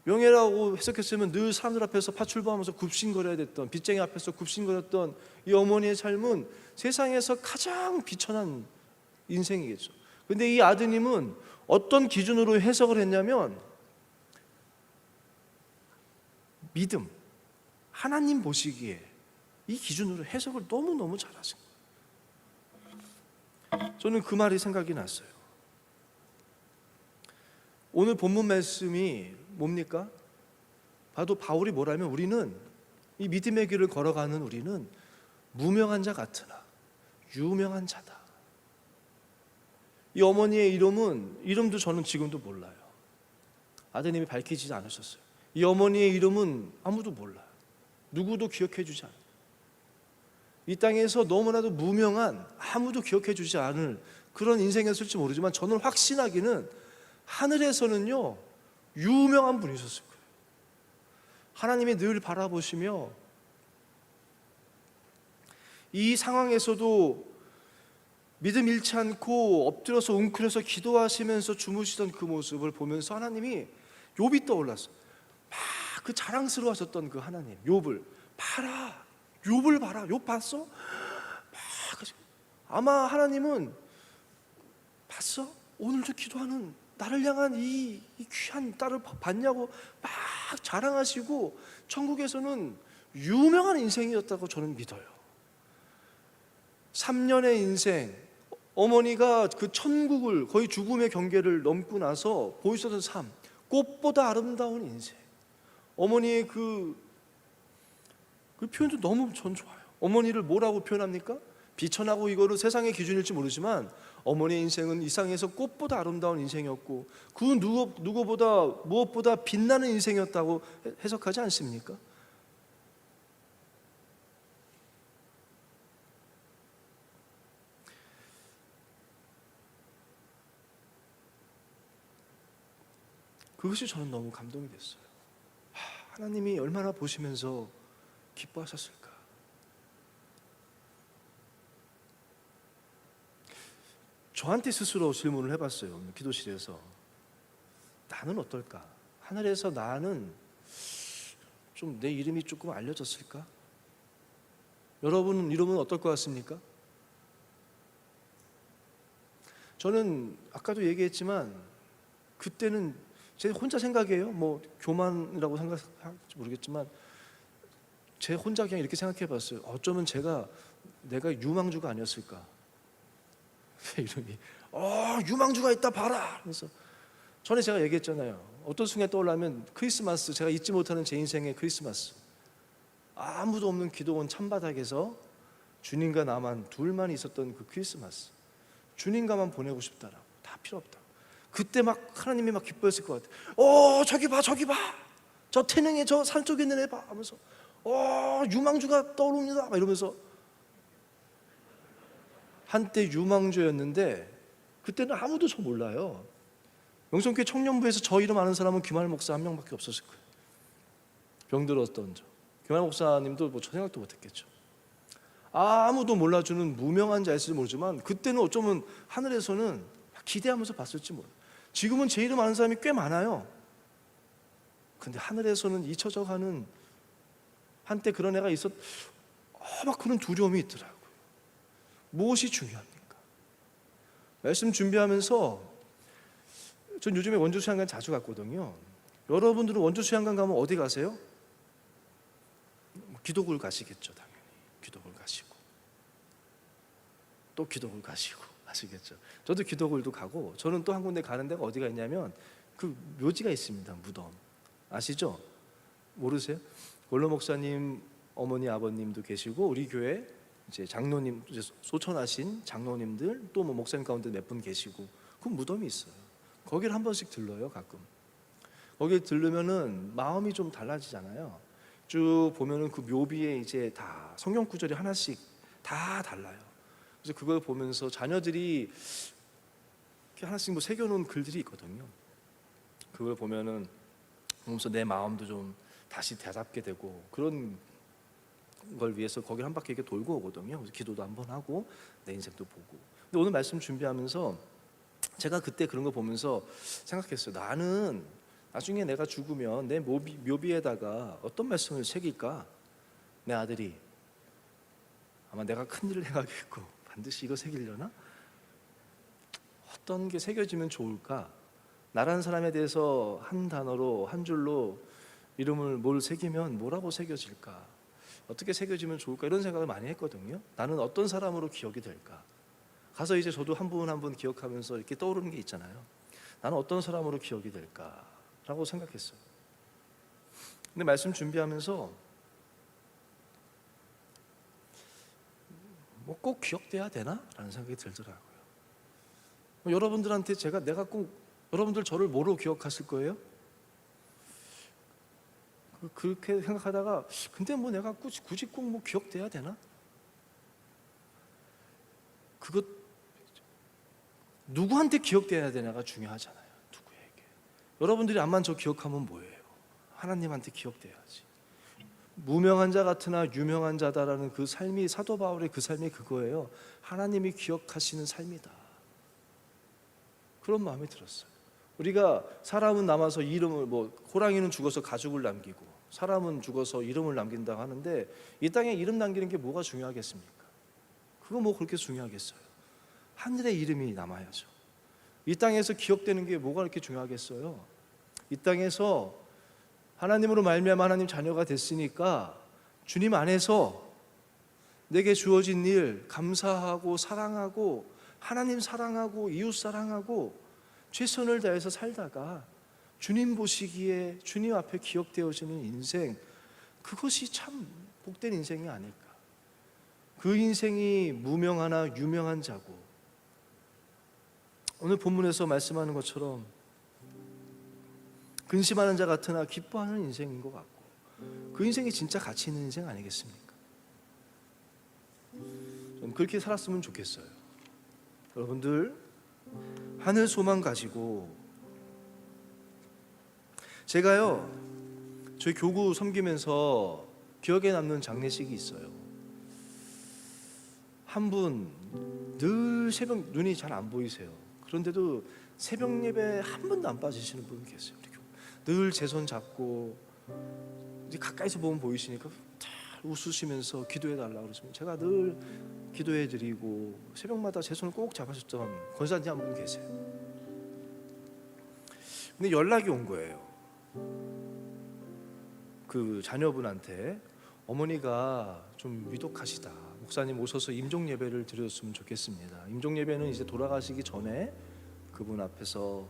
명예라고 해석했으면 늘 사람들 앞에서 파출부하면서 굽신거려야 됐던, 빚쟁이 앞에서 굽신거렸던 이 어머니의 삶은 세상에서 가장 비천한 인생이겠죠. 근데 이 아드님은 어떤 기준으로 해석을 했냐면 믿음, 하나님 보시기에 이 기준으로 해석을 너무너무 잘하신 거예요. 저는 그 말이 생각이 났어요. 오늘 본문 말씀이 뭡니까? 봐도 바울이 뭐라면, 우리는 이 믿음의 길을 걸어가는 우리는 무명한 자 같으나 유명한 자다. 이 어머니의 이름도 저는 지금도 몰라요. 아드님이 밝히지 않으셨어요. 이 어머니의 이름은 아무도 몰라요. 누구도 기억해 주지 않아요. 이 땅에서 너무나도 무명한, 아무도 기억해 주지 않을 그런 인생이었을지 모르지만 저는 확신하기는 하늘에서는요 유명한 분이셨을 거예요. 하나님이 늘 바라보시며 이 상황에서도 믿음 잃지 않고 엎드려서 웅크려서 기도하시면서 주무시던 그 모습을 보면서 하나님이 욥이 떠올랐어요. 막 그 자랑스러워하셨던 그 하나님, 욥을 봐라, 욥 봤어? 막 아마 하나님은 봤어? 오늘도 기도하는 나를 향한 이 귀한 딸을 봤냐고 막 자랑하시고 천국에서는 유명한 인생이었다고 저는 믿어요. 3년의 인생, 어머니가 그 천국을, 거의 죽음의 경계를 넘고 나서 보이셨던 삶, 꽃보다 아름다운 인생. 어머니의 그 표현도 너무 전 좋아요. 어머니를 뭐라고 표현합니까? 비천하고 이거를 세상의 기준일지 모르지만 어머니의 인생은 이 세상에서 꽃보다 아름다운 인생이었고 그 누구보다 무엇보다 빛나는 인생이었다고 해석하지 않습니까? 그것이 저는 너무 감동이 됐어요. 하나님이 얼마나 보시면서 기뻐하셨을까. 저한테 스스로 질문을 해봤어요. 기도실에서 나는 어떨까? 하늘에서 나는 좀 내 이름이 조금 알려졌을까? 여러분 이름은 어떨 것 같습니까? 저는 아까도 얘기했지만 그때는 제 혼자 생각이에요. 뭐 교만이라고 생각할지 모르겠지만 제 혼자 그냥 이렇게 생각해봤어요. 어쩌면 내가 유망주가 아니었을까? 제 이름이 유망주가 있다 봐라. 그래서 전에 제가 얘기했잖아요. 어떤 순간에 떠올라면 크리스마스, 제가 잊지 못하는 제 인생의 크리스마스. 아무도 없는 기도원 찬바닥에서 주님과 나만 둘만 있었던 그 크리스마스. 주님과만 보내고 싶다라고. 다 필요 없다. 그때 막 하나님이 막 기뻐했을 것 같아요. 저기 봐, 저기 봐. 저 태능에 저 산 쪽에 있는 애 봐. 하면서 유망주가 떠오릅니다. 막 이러면서 한때 유망주였는데 그때는 아무도 저 몰라요. 영성교회 청년부에서 저 이름 아는 사람은 김할 목사 한 명밖에 없었을 거예요. 병들었던 저 김할 목사님도 뭐 저 생각도 못했겠죠. 아무도 몰라주는 무명한 자였을지 모르지만 그때는 어쩌면 하늘에서는 기대하면서 봤을지 몰라요. 지금은 제 이름 아는 사람이 꽤 많아요. 근데 하늘에서는 잊혀져가는 한때 그런 애가 막 그런 두려움이 있더라고요. 무엇이 중요합니까? 말씀 준비하면서 전 요즘에 원주 수양관 자주 갔거든요. 여러분들은 원주 수양관 가면 어디 가세요? 기도굴 가시겠죠. 당연히 기도굴 가시고 또 기도굴 가시고 아시겠죠. 저도 기도굴도 가고 저는 또 한 군데 가는 데가 어디가 있냐면 그 묘지가 있습니다. 무덤 아시죠? 모르세요? 골로 목사님 어머니 아버님도 계시고 우리 교회 이제 장로님 이제 소천하신 장로님들 또 뭐 목사님 가운데 몇 분 계시고 그 무덤이 있어요. 거기를 한 번씩 들러요. 가끔 거기 들르면은 마음이 좀 달라지잖아요. 쭉 보면은 그 묘비에 이제 다 성경 구절이 하나씩 다 달라요. 그래서 그걸 보면서 자녀들이 이렇게 하나씩 뭐 새겨놓은 글들이 있거든요. 그걸 보면은 보면서 내 마음도 좀 다시 되잡게 되고 그런 걸 위해서 거기 한 바퀴 이렇게 돌고 오거든요. 그래서 기도도 한번 하고 내 인생도 보고. 근데 오늘 말씀 준비하면서 제가 그때 그런 거 보면서 생각했어요. 나는 나중에 내가 죽으면 내 묘비에다가 어떤 말씀을 새길까? 내 아들이 아마 내가 큰일을 해가겠고 반드시 이거 새기려나? 어떤 게 새겨지면 좋을까? 나라는 사람에 대해서 한 단어로 한 줄로 이름을 뭘 새기면 뭐라고 새겨질까? 어떻게 새겨지면 좋을까? 이런 생각을 많이 했거든요. 나는 어떤 사람으로 기억이 될까? 가서 이제 저도 한 분 한 분 기억하면서 이렇게 떠오르는 게 있잖아요. 나는 어떤 사람으로 기억이 될까라고 생각했어요. 근데 말씀 준비하면서 뭐 꼭 기억돼야 되나? 라는 생각이 들더라고요. 여러분들한테 내가 꼭 여러분들 저를 뭐로 기억하실 거예요? 그렇게 생각하다가 근데 뭐 내가 굳이 꼭 뭐 기억돼야 되나? 그것 누구한테 기억돼야 되냐가 중요하잖아요. 누구에게? 여러분들이 암만 저 기억하면 뭐예요? 하나님한테 기억돼야지. 무명한 자 같으나 유명한 자다라는 그 삶이 사도 바울의 그 삶이 그거예요. 하나님이 기억하시는 삶이다. 그런 마음이 들었어요. 우리가 사람은 남아서 이름을 호랑이는 죽어서 가죽을 남기고 사람은 죽어서 이름을 남긴다고 하는데 이 땅에 이름 남기는 게 뭐가 중요하겠습니까? 그거 뭐 그렇게 중요하겠어요? 하늘의 이름이 남아야죠. 이 땅에서 기억되는 게 뭐가 그렇게 중요하겠어요? 이 땅에서 하나님으로 말미암아 하나님 자녀가 됐으니까 주님 안에서 내게 주어진 일 감사하고 사랑하고 하나님 사랑하고 이웃 사랑하고 최선을 다해서 살다가 주님 보시기에 주님 앞에 기억되어지는 인생, 그것이 참 복된 인생이 아닐까. 그 인생이 무명하나 유명한 자고 오늘 본문에서 말씀하는 것처럼 근심하는 자 같으나 기뻐하는 인생인 것 같고 그 인생이 진짜 가치 있는 인생 아니겠습니까? 저는 그렇게 살았으면 좋겠어요. 여러분들 하늘 소망 가지고 제가요 저희 교구 섬기면서 기억에 남는 장례식이 있어요. 한 분 늘 새벽 눈이 잘 안 보이세요. 그런데도 새벽 예배 한 번도 안 빠지시는 분이 계세요. 늘 제 손 잡고 이제 가까이서 보면 보이시니까 잘 웃으시면서 기도해 달라고 그러시면 제가 늘 기도해 드리고 새벽마다 제 손을 꼭 잡으셨던 권사님 한 분 계세요. 근데 연락이 온 거예요. 그 자녀분한테 어머니가 좀 위독하시다. 목사님 오셔서 임종 예배를 드렸으면 좋겠습니다. 임종 예배는 이제 돌아가시기 전에 그분 앞에서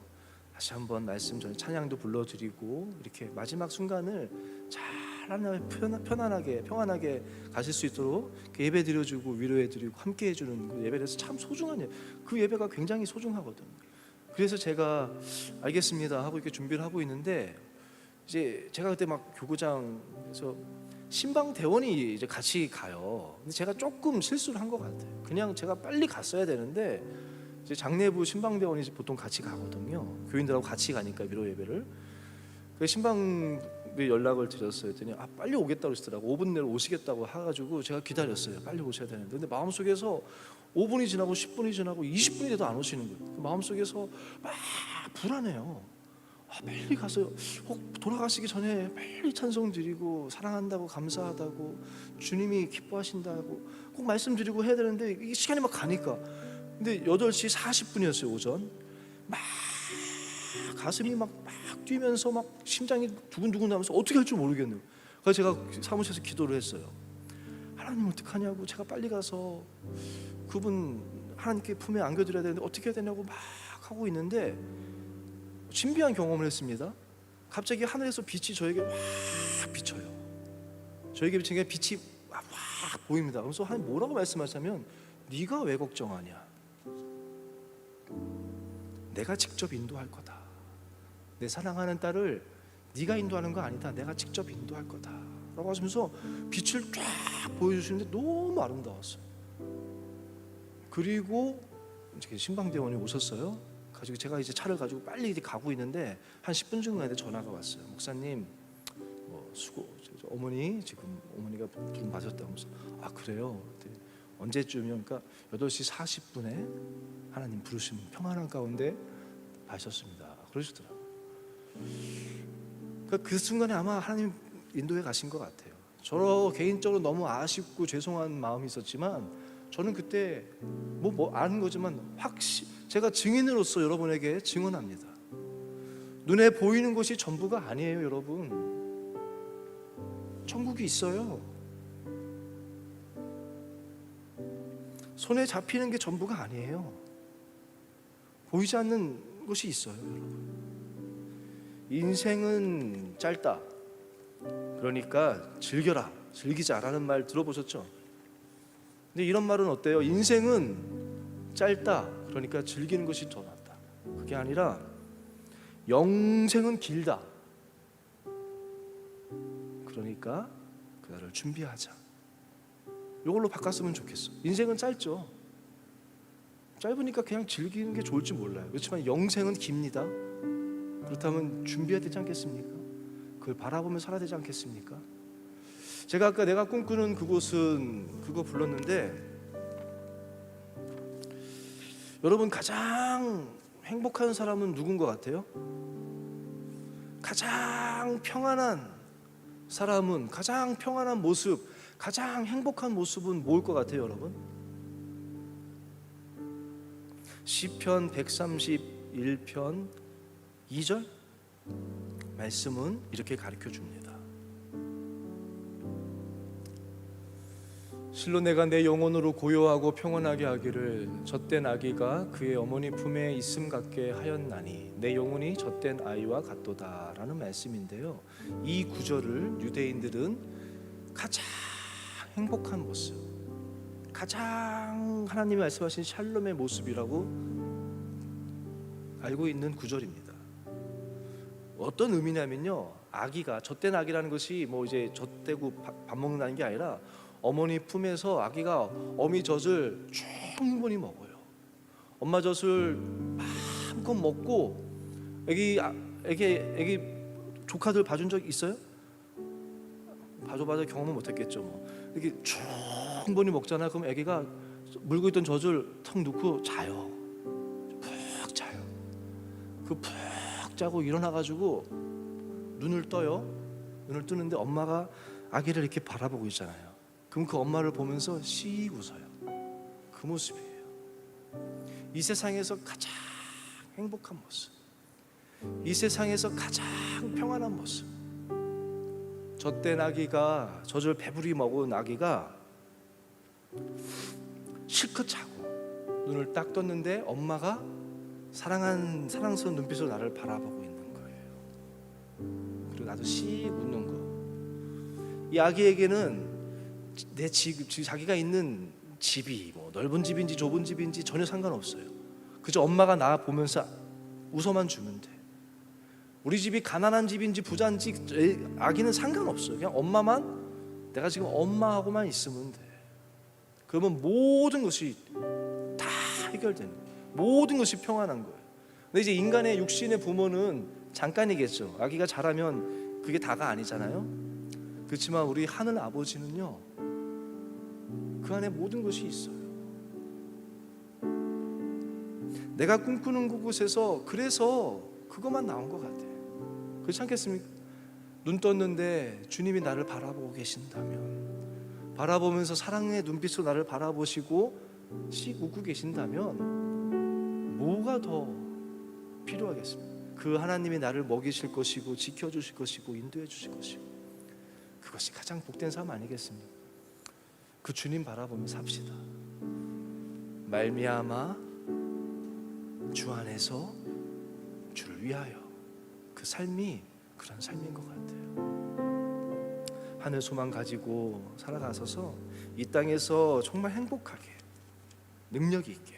다시 한번 말씀 전에 찬양도 불러드리고 이렇게 마지막 순간을 잘 편안하게 평안하게 가실 수 있도록 예배 드려주고 위로해드리고 함께 해주는 그 예배에서 참 소중한 그 예배가 굉장히 소중하거든요. 그래서 제가 알겠습니다 하고 이렇게 준비를 하고 있는데 이제 제가 그때 막 교구장에서 신방 대원이 이제 같이 가요. 근데 제가 조금 실수를 한 것 같아요. 그냥 제가 빨리 갔어야 되는데 이제 장례부 신방 대원이 보통 같이 가거든요. 교인들하고 같이 가니까 위로 예배를. 그 신방에 연락을 드렸어요. 했더니 빨리 오겠다고 그러시더라고. 5분 내로 오시겠다고 해가지고 제가 기다렸어요. 빨리 오셔야 되는데 근데 마음속에서 5분이 지나고 10분이 지나고 20분이 돼도 안 오시는 거예요. 그 마음속에서 막 불안해요. 빨리 가서 돌아가시기 전에 빨리 찬송 드리고 사랑한다고 감사하다고 주님이 기뻐하신다고 꼭 말씀드리고 해야 되는데 이 시간이 막 가니까 근데 8시 40분이었어요 오전. 막 가슴이 막 뛰면서 막 심장이 두근두근 나면서 어떻게 할 줄 모르겠네요. 그래서 제가 사무실에서 기도를 했어요. 하나님 어떡하냐고 제가 빨리 가서 그분 하나님께 품에 안겨드려야 되는데 어떻게 해야 되냐고 막 하고 있는데 신비한 경험을 했습니다. 갑자기 하늘에서 빛이 저에게 확 비쳐요. 저에게 비치는 게 빛이 확 보입니다. 그래서 하나님 뭐라고 말씀하시냐면 네가 왜 걱정하냐? 내가 직접 인도할 거다. 내 사랑하는 딸을 네가 인도하는 거 아니다. 내가 직접 인도할 거다 라고 하시면서 빛을 쫙 보여주시는데 너무 아름다웠어요. 그리고 이제 신방대원이 오셨어요. 가지고 제가 이제 차를 가지고 빨리 이제 가고 있는데 한 10분 정도 전에 전화가 왔어요. 목사님 수고 어머니 지금 어머니가 좀 맞았다고 하면서 그래요? 언제쯤이요? 그러니까 8시 40분에 하나님 부르시면 평안한 가운데 가셨습니다 그러시더라고요. 그러니까 그 순간에 아마 하나님 인도에 가신 것 같아요. 저 개인적으로 너무 아쉽고 죄송한 마음이 있었지만 저는 그때 뭐 아는 거지만 제가 증인으로서 여러분에게 증언합니다. 눈에 보이는 것이 전부가 아니에요. 여러분 천국이 있어요. 손에 잡히는 게 전부가 아니에요. 보이지 않는 것이 있어요. 여러분 인생은 짧다. 그러니까 즐겨라 즐기자라는 말 들어보셨죠? 근데 이런 말은 어때요? 인생은 짧다. 그러니까 즐기는 것이 더 낫다. 그게 아니라 영생은 길다. 그러니까 그날을 준비하자. 이걸로 바꿨으면 좋겠어. 인생은 짧죠. 짧으니까 그냥 즐기는 게 좋을지 몰라요. 그렇지만 영생은 깁니다. 그렇다면 준비해야 되지 않겠습니까? 그걸 바라보며 살아야 되지 않겠습니까? 제가 아까 내가 꿈꾸는 그곳은 그거 불렀는데 여러분 가장 행복한 사람은 누군 것 같아요? 가장 평안한 사람은 가장 평안한 모습 가장 행복한 모습은 뭘 것 같아요 여러분? 시편 131편 2절 말씀은 이렇게 가르쳐 줍니다. 실로 내가 내 영혼으로 고요하고 평안하게 하기를 젖된 아기가 그의 어머니 품에 있음 같게 하였나니 내 영혼이 젖된 아이와 같도다 라는 말씀인데요. 이 구절을 유대인들은 가장 행복한 모습 가장 하나님이 말씀하신 샬롬의 모습이라고 알고 있는 구절입니다. 어떤 의미냐면요 아기가 젖된 아기라는 것이 뭐 이제 젖대고 밥 먹는다는 게 아니라 어머니 품에서 아기가 어미 젖을 충분히 먹어요. 엄마 젖을 마음껏 먹고 애기 조카들 봐준 적 있어요? 봐줘봐도 경험은 못했겠죠. 뭐 이렇게 충분히 먹잖아요. 그럼 애기가 물고 있던 젖을 턱 놓고 자요. 푹 자요. 그 푹 자고 일어나가지고 눈을 떠요. 눈을 뜨는데 엄마가 아기를 이렇게 바라보고 있잖아요. 그럼 그 엄마를 보면서 씩 웃어요. 그 모습이에요. 이 세상에서 가장 행복한 모습, 이 세상에서 가장 평안한 모습. 젖된 아기가, 젖을 배부리 먹은 아기가 실컷 자고 눈을 딱 떴는데 엄마가 사랑스러운 눈빛으로 나를 바라보고 있는 거예요. 그리고 나도 씩 웃는 거. 이 아기에게는 내 자기가 있는 집이 뭐 넓은 집인지 좁은 집인지 전혀 상관없어요. 그저 엄마가 나 보면서 웃어만 주면 돼. 우리 집이 가난한 집인지 부자인지 아기는 상관없어요. 그냥 엄마만, 내가 지금 엄마하고만 있으면 돼. 그러면 모든 것이 다 해결되는 거예요. 모든 것이 평안한 거예요. 근데 이제 인간의 육신의 부모는 잠깐이겠죠. 아기가 자라면 그게 다가 아니잖아요. 그렇지만 우리 하늘 아버지는요, 그 안에 모든 것이 있어요. 내가 꿈꾸는 그곳에서 그래서 그것만 나온 것 같아요. 그렇지 않겠습니까? 눈 떴는데 주님이 나를 바라보고 계신다면, 바라보면서 사랑의 눈빛으로 나를 바라보시고 씩 웃고 계신다면 뭐가 더 필요하겠습니까? 그 하나님이 나를 먹이실 것이고 지켜주실 것이고 인도해 주실 것이고, 그것이 가장 복된 삶 아니겠습니까? 그 주님 바라보며 삽시다. 말미암아 주 안에서 주를 위하여. 그 삶이 그런 삶인 것 같아요. 하늘 소망 가지고 살아가셔서 이 땅에서 정말 행복하게, 능력 있게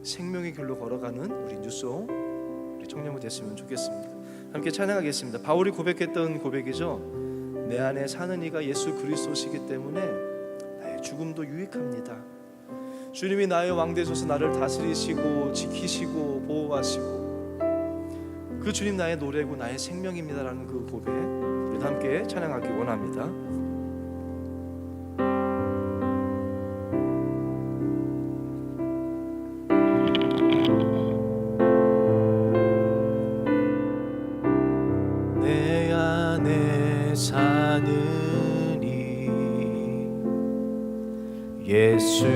생명의 길로 걸어가는 우리 뉴송, 우리 청년부 됐으면 좋겠습니다. 함께 찬양하겠습니다. 바울이 고백했던 고백이죠. 내 안에 사는 이가 예수 그리스도시기 때문에 나의 죽음도 유익합니다. 주님이 나의 왕 되셔서 나를 다스리시고 지키시고 보호하시고, 그 주님 나의 노래고 나의 생명입니다라는 그 고백, 우리 함께 찬양하기 원합니다. 내 안에 사는 이 예수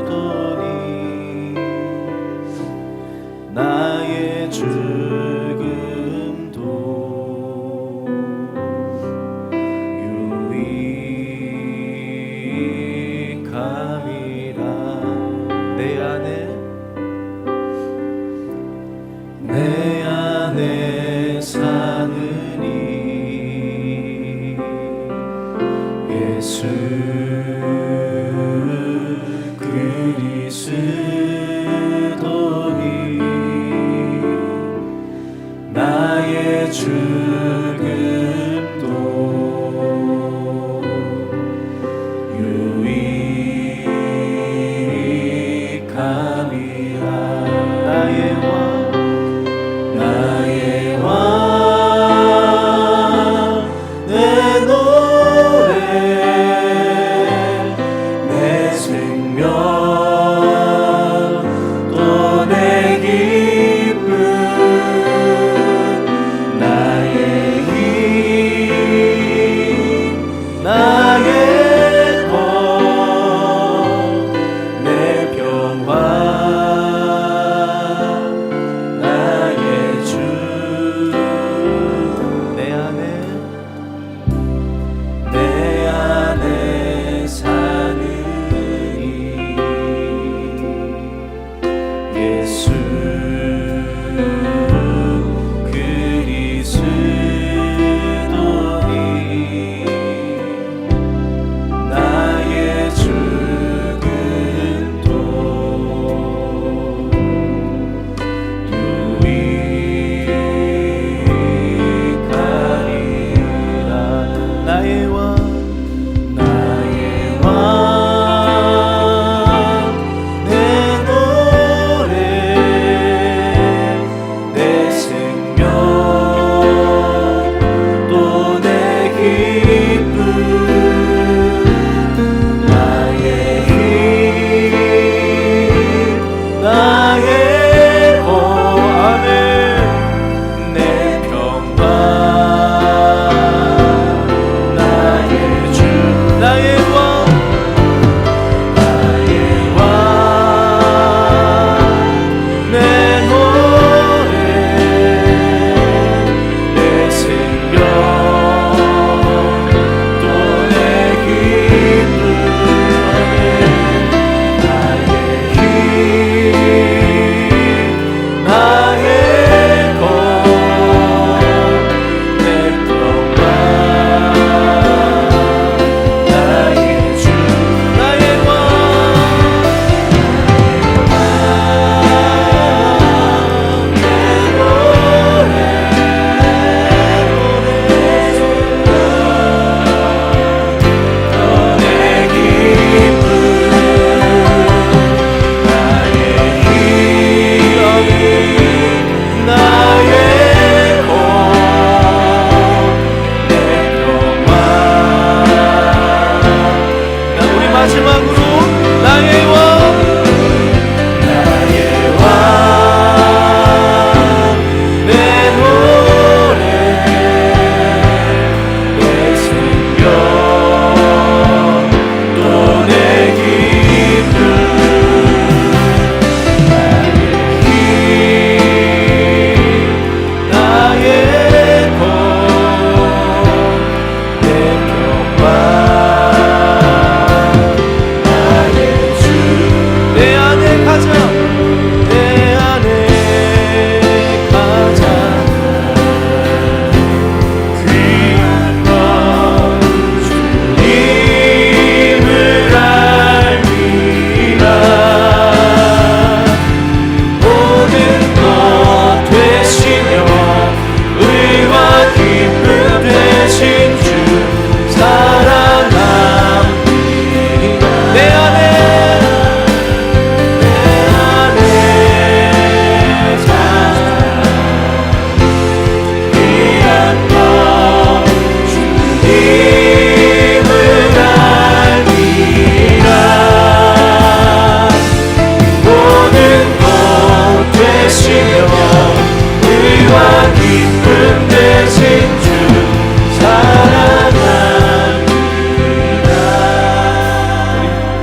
그리스도니 나의 죽음도 유익함이라. 내 안에 사느니 예수 그리스도니 나의 죽음도 유익함이라. 나의 왕 내 노래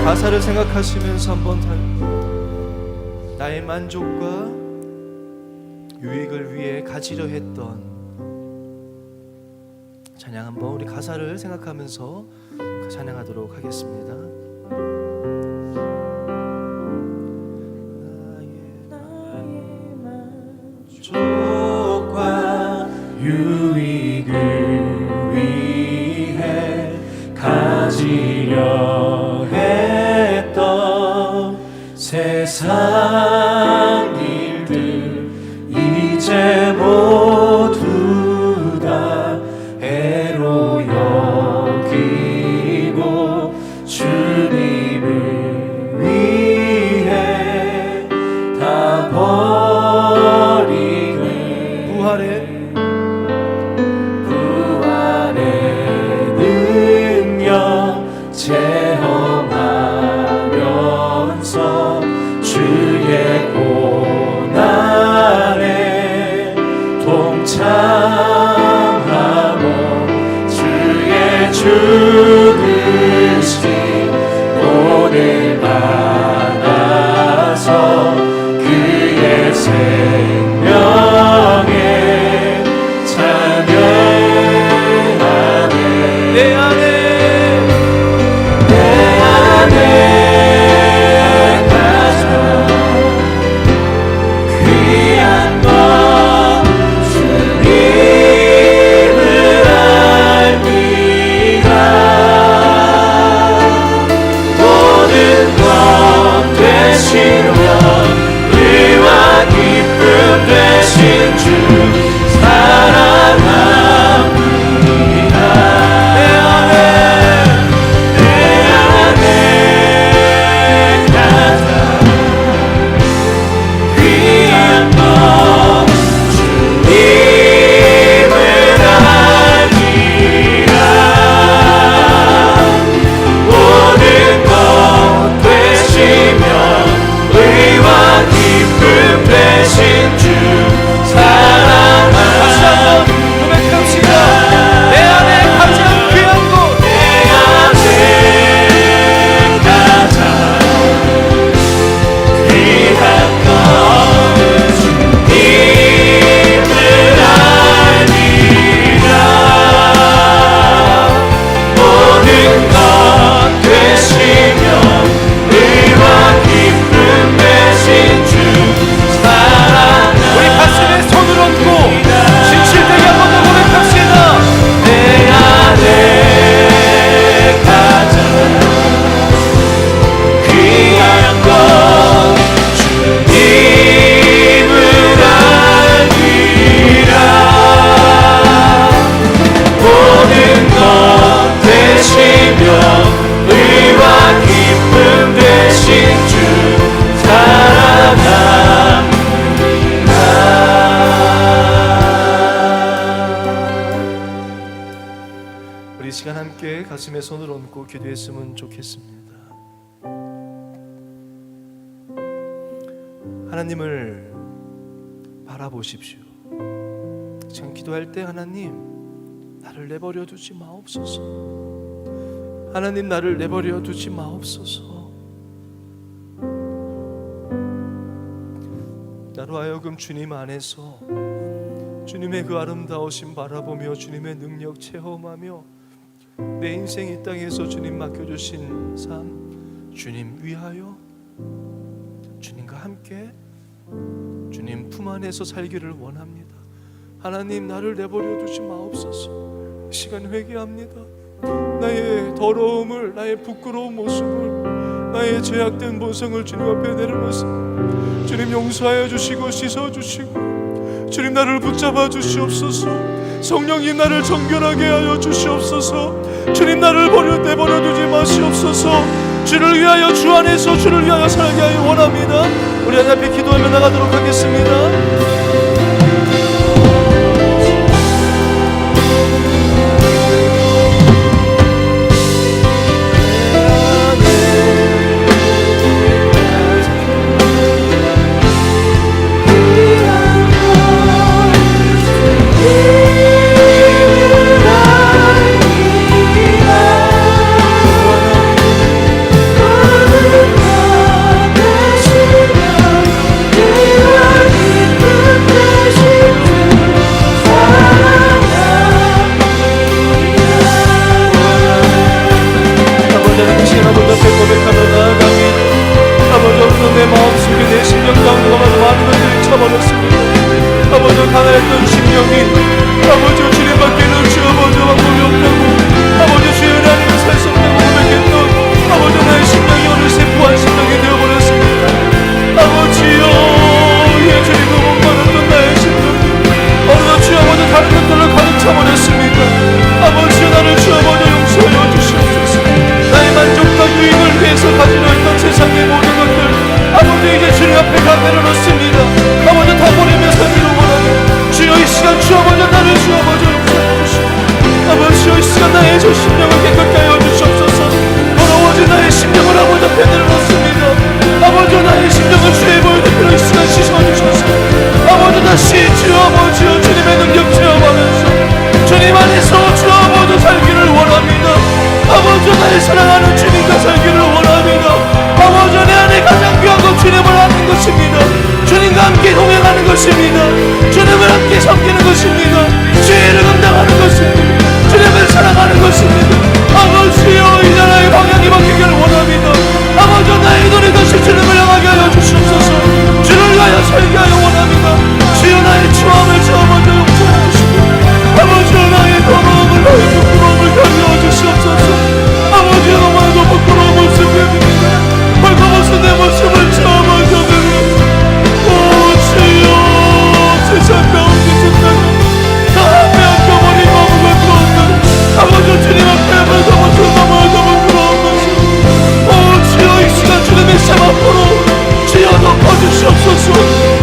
가사를 생각하시면서 한번 나의 만족과 유익을 위해 가지려 했던 찬양, 한번 우리 가사를 생각하면서 찬양하도록 하겠습니다. 만족과 유익을 위해 가지려 했던 세상 일들 이제 모두 다 해로 여기고 주님을 위해 다 버리네. 부활의 능력 체험하면서 주의 고난에 동참하고 주의 죽으심 오늘 받아서 그의 생명에 참여하네. 내 안에 가장 귀한 것 주님을 알미라. 모든 것 되시며 의와 기쁨 되신 주 사랑합니다. 내 안에 가장 귀한 것 주님을 알미라. 모든 것 되시며 의와 기쁨 되신 주 사랑합니다. 고백합시다. 내 안에 가장 귀한 것, 내 안에 가장 귀한 것 주님을 알미라. 모든 것 되시며 의와 기쁨 되신 주 사랑합니다. 우리 가슴에 손을 얹고 진실되게 한번 더 고백합시다. 내 안에 가장 귀한 것 주님을 알미라. 모든 것 되시며 의와 기쁨 되신 주 사랑합니다. 우리 시간 함께 가슴에 손을 얹고 기도했으면 좋겠습니다. 하나님을 바라보십시오. 지금 기도할 때 하나님, 나를 내버려 두지 마옵소서. 하나님, 나를 내버려 두지 마옵소서. 나로 하여금 주님 안에서 주님의 그 아름다우심 바라보며 주님의 능력 체험하며 내 인생 이 땅에서 주님 맡겨주신 삶 주님 위하여 주님과 함께 주님 품 안에서 살기를 원합니다. 하나님, 나를 내버려 두지 마옵소서. 시간 회개합니다. 나의 더러움을, 나의 부끄러운 모습을, 나의 죄악된 본성을 주님 앞에 내려놓습니다. 주님 용서하여 주시고 씻어주시고 주님 나를 붙잡아 주시옵소서. 성령님 나를 정결하게 하여 주시옵소서. 주님 나를 내버려 두지 마시옵소서. 주를 위하여, 주 안에서 주를 위하여 살게 하여 원합니다. 우리 하나님 앞에 기도하며 나가도록 하겠습니다. 가운데 많은 것들을 쳐버렸습니다. 아버지 가난했던 심령이 아버지 주님밖에는 주여 아버지 방법이 없다고 아버지 주여 하나님을 살 수 없다고 고백했던 아버지 나의 심령이 어느새 부한 심령이 되어버렸습니다. 아버지여 예전에도 못 받았던 나의 심령이 어느덧 주여 아버지 다른 것들로 가득 차버렸습니다. 아버지여 나를 주여 아버지 용서하여 주시옵소서. 나의 만족과 유익을 위해서 가지고 있던 세상의 모든 것들 아버지 이제 주님 앞에 다 내려놓습니다. 아버지 다 버리며 살기를 원하며 주여 이 시간 주여 아버지 나를 주여 아버지 용서해 주시옵소서. 아버지여 이 시간 나의 저 심령을 깨끗게 하여 주시옵소서. 더러워진 나의 심령을 아버지 앞에 내려놓습니다. 아버지 나의 심령을 주의 보혈 대표로 이 시간 씻어주셔서 아버지 다시 주여 아버지여 주님의 능력 체험하면서 주님 안에서 주여 아버지 살기를 원합니다. 아버지 나의 사랑하는 주님과 살기를 원합니다. 아버지 내 안에 가장 귀한 것 주님을 아는 것입니다. 주님과 함께 동행하는 것입니다. 주님을 함께 섬기는 것입니다. 죄를 감당하는 것입니다. 주님을 사랑하는 것입니다. 아버지여 이 나라의 방향이 바뀌기를 원합니다. 아버지 나의 눈이 다시 주님을 향하게 하여 주시옵소서. 주를 위하여 살게 하여 원합니다. 주여 나의 추함을 주여 먼저 용서해 주시고 아버지여 나의 더러움을 나의 부끄러움을 가려워 주시옵소서. 아버지여 너무나도 부끄러운 모습입니다. 벌거벗은 내 모습을 주여 먼저 오 주여 세상 가운데 세상에 다 빼앗겨버린 아무것도 없는 아버지 주님 앞에 벌거벗은 너무나도 부끄러운 모습 오 주여 이 시간 주님의 샘 앞으로 주여 덮어주시옵소서.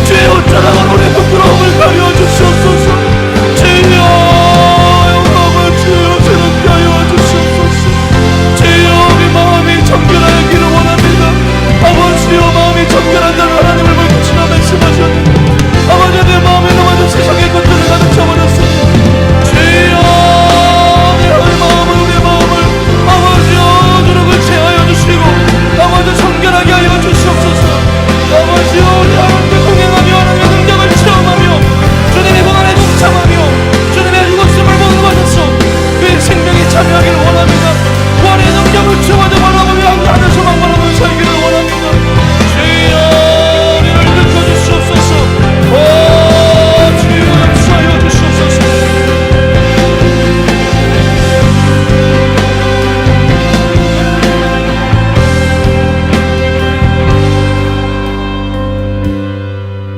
주의 옷자락을 우리 부끄러움을 가려워 주시옵소서. 주여 영광을 주여 새롭게 하여 주시옵소서. 주여 우리 마음이 정결하기를 원합니다. 아버지여 마음이 정결한다는 하나님을 보시며 말씀하셨는데 아버지 내 마음에 너무나 세상의 것들을 가득 차버렸습니다. 주여 우리의 마음을 아버지여 주룩을 제하여 주시고 아버지 정결하게 하여 주시옵소서. 아버지여 우리 하나님께 동행하며 하나님의 능력을 체험하며 주님의 공안에 동참하며 주님의 죽었음을 먹어받아서 그의 생명에 참여하기를 원합니다. 구원의 능력을 주어져 바라보며 하늘에서만 바라보며 살기를 원합니다. 주여 우리를 듣고 주시옵소서. 오 주여 역사하여 주시옵소서.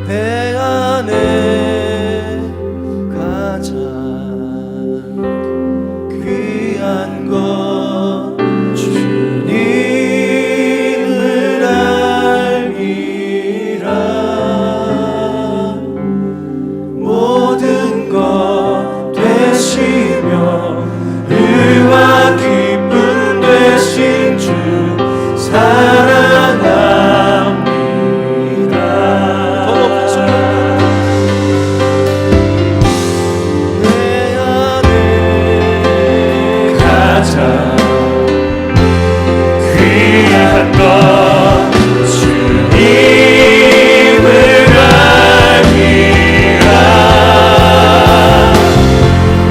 내 안에 가장 귀한 것 주님을 알기라. 모든 것 되시며 의와 기쁨 되신 주 사랑합니다. 더 높은 소리 내 안에 가장 귀한 것 주님을 알기라.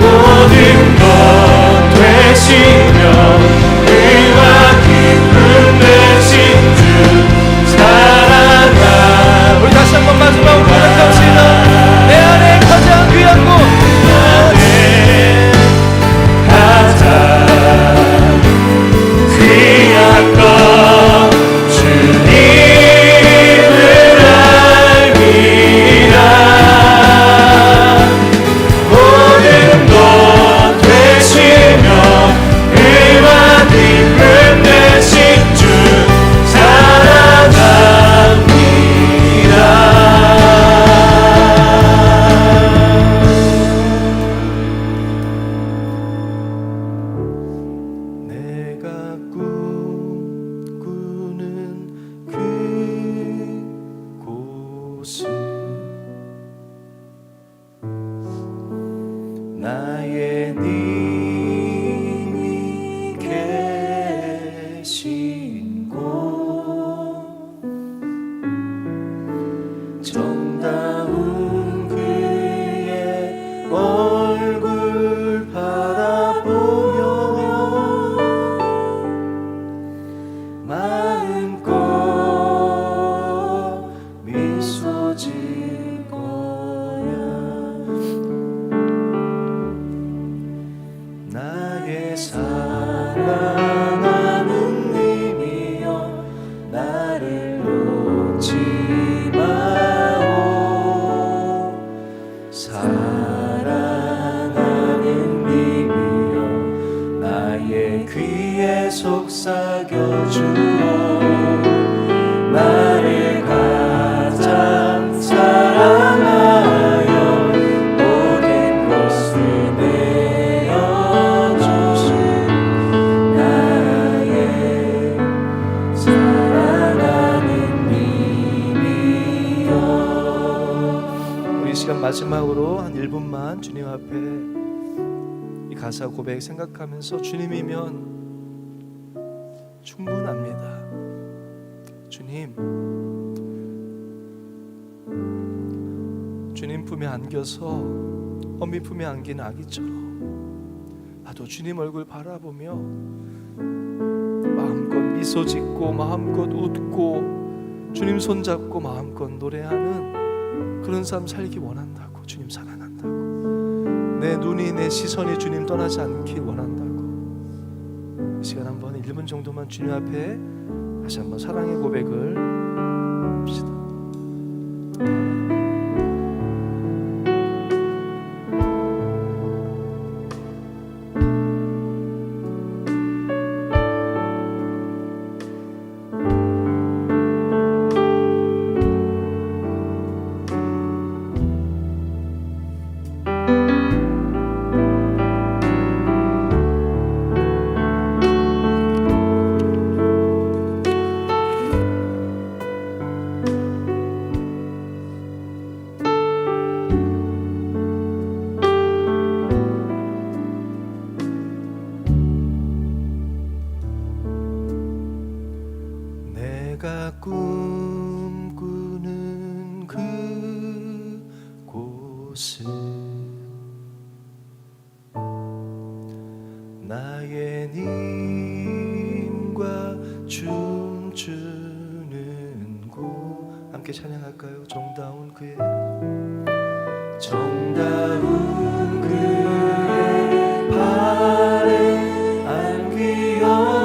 모든 것 되시며 의와 기쁨 되신 주 사랑합니다. 우리 다시 한번 마지막으로 고백합시다. 내 안에 가장 귀한 곳 가장 귀한 것 주님을 알기라. 모든 것 되시며 의와 기쁨 되신 주 사랑합니다. 내가 꿈꾸는 그곳은 나의 님이 계신 곳 정다운 그의 얼굴 바라보며 마음껏 나를 가장 사랑하여 모든 것을 내어주신 나의 사랑하는 님이여. 우리 이 시간 마지막으로 한 1분만 주님 앞에 이 가사 고백 생각하면서 주님이면 충분합니다. 주님 품에 안겨서 어미 품에 안긴 아기처럼 나도 주님 얼굴 바라보며 마음껏 미소 짓고 마음껏 웃고 주님 손잡고 마음껏 노래하는 그런 삶 살기 원한다고. 주님 사랑한다고. 내 눈이 내 시선이 주님 떠나지 않길 원한다고. 이 시간 한번 1분 정도만 주님 앞에 다시 한번 사랑의 고백을 합시다. 내가 꿈꾸는 그곳은 나의 님과 춤추는 곳. 함께 찬양할까요? 정다운 그의 발에 안기어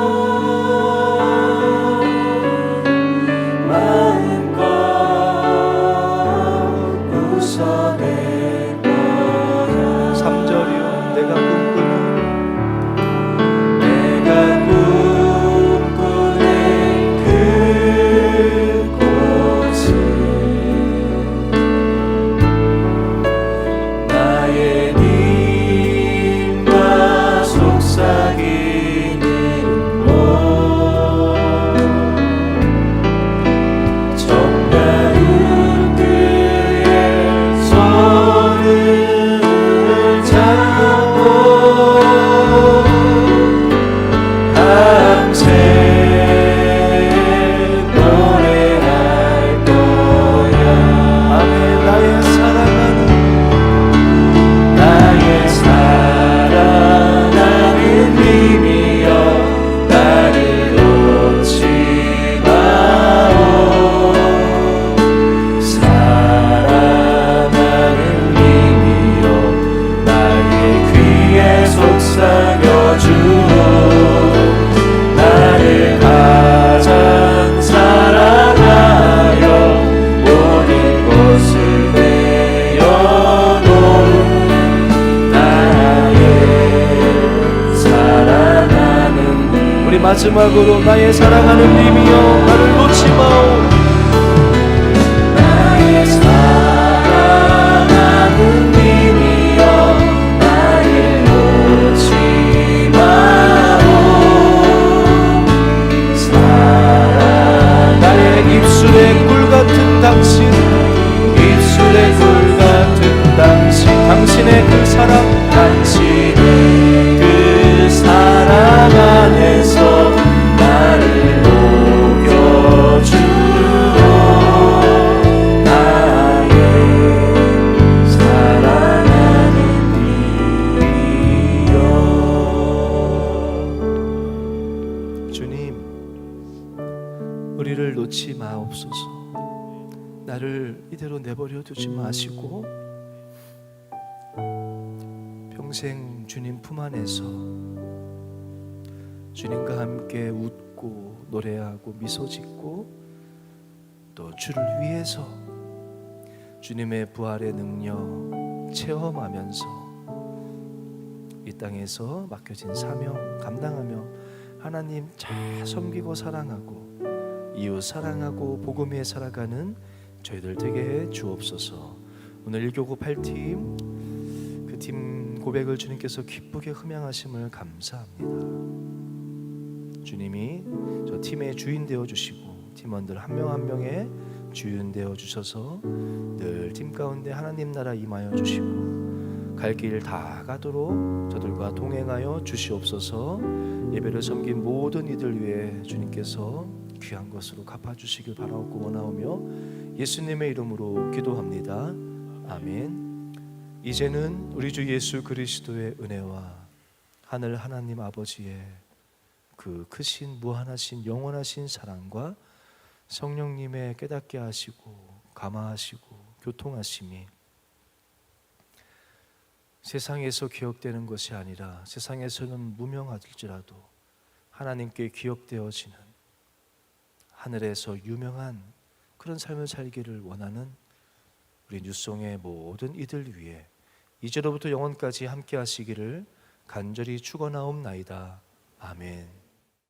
마지막으로 나의 사랑하는 님이여 나를 놓지 마오. 나의 사랑하는 님이여 나를 놓지 마오. 사랑 나의 입술에 꿀 같은 당신, 입술에 꿀 같은 당신, 당신의 그 사랑, 당신의 그 사랑 안에서 나를 녹여주오. 나의 사랑하는 님이여. 주님 우리를 놓지 마옵소서. 나를 이대로 내버려 두지 마시고 평생 주님 품 안에서 주님과 함께 웃고 노래하고 미소 짓고 또 주를 위해서 주님의 부활의 능력 체험하면서 이 땅에서 맡겨진 사명 감당하며 하나님 잘 섬기고 사랑하고 이웃 사랑하고 복음 위에 살아가는 저희들 되게 해 주옵소서. 오늘 1교구 8팀 그 팀 고백을 주님께서 기쁘게 흠양하심을 감사합니다. 주님이 저 팀의 주인 되어 주시고 팀원들 한 명 한 명의 주인 되어 주셔서 늘 팀 가운데 하나님 나라 임하여 주시고 갈 길 다 가도록 저들과 동행하여 주시옵소서. 예배를 섬긴 모든 이들 위해 주님께서 귀한 것으로 갚아주시길 바라고 원하오며 예수님의 이름으로 기도합니다. 아멘. 이제는 우리 주 예수 그리스도의 은혜와 하늘 하나님 아버지의 그 크신 무한하신 영원하신 사랑과 성령님의 깨닫게 하시고 감화하시고 교통하심이 세상에서 기억되는 것이 아니라 세상에서는 무명할지라도 하나님께 기억되어지는 하늘에서 유명한 그런 삶을 살기를 원하는 우리 뉴송의 모든 이들 위해 이제로부터 영원까지 함께 하시기를 간절히 축원하옵나이다. 아멘.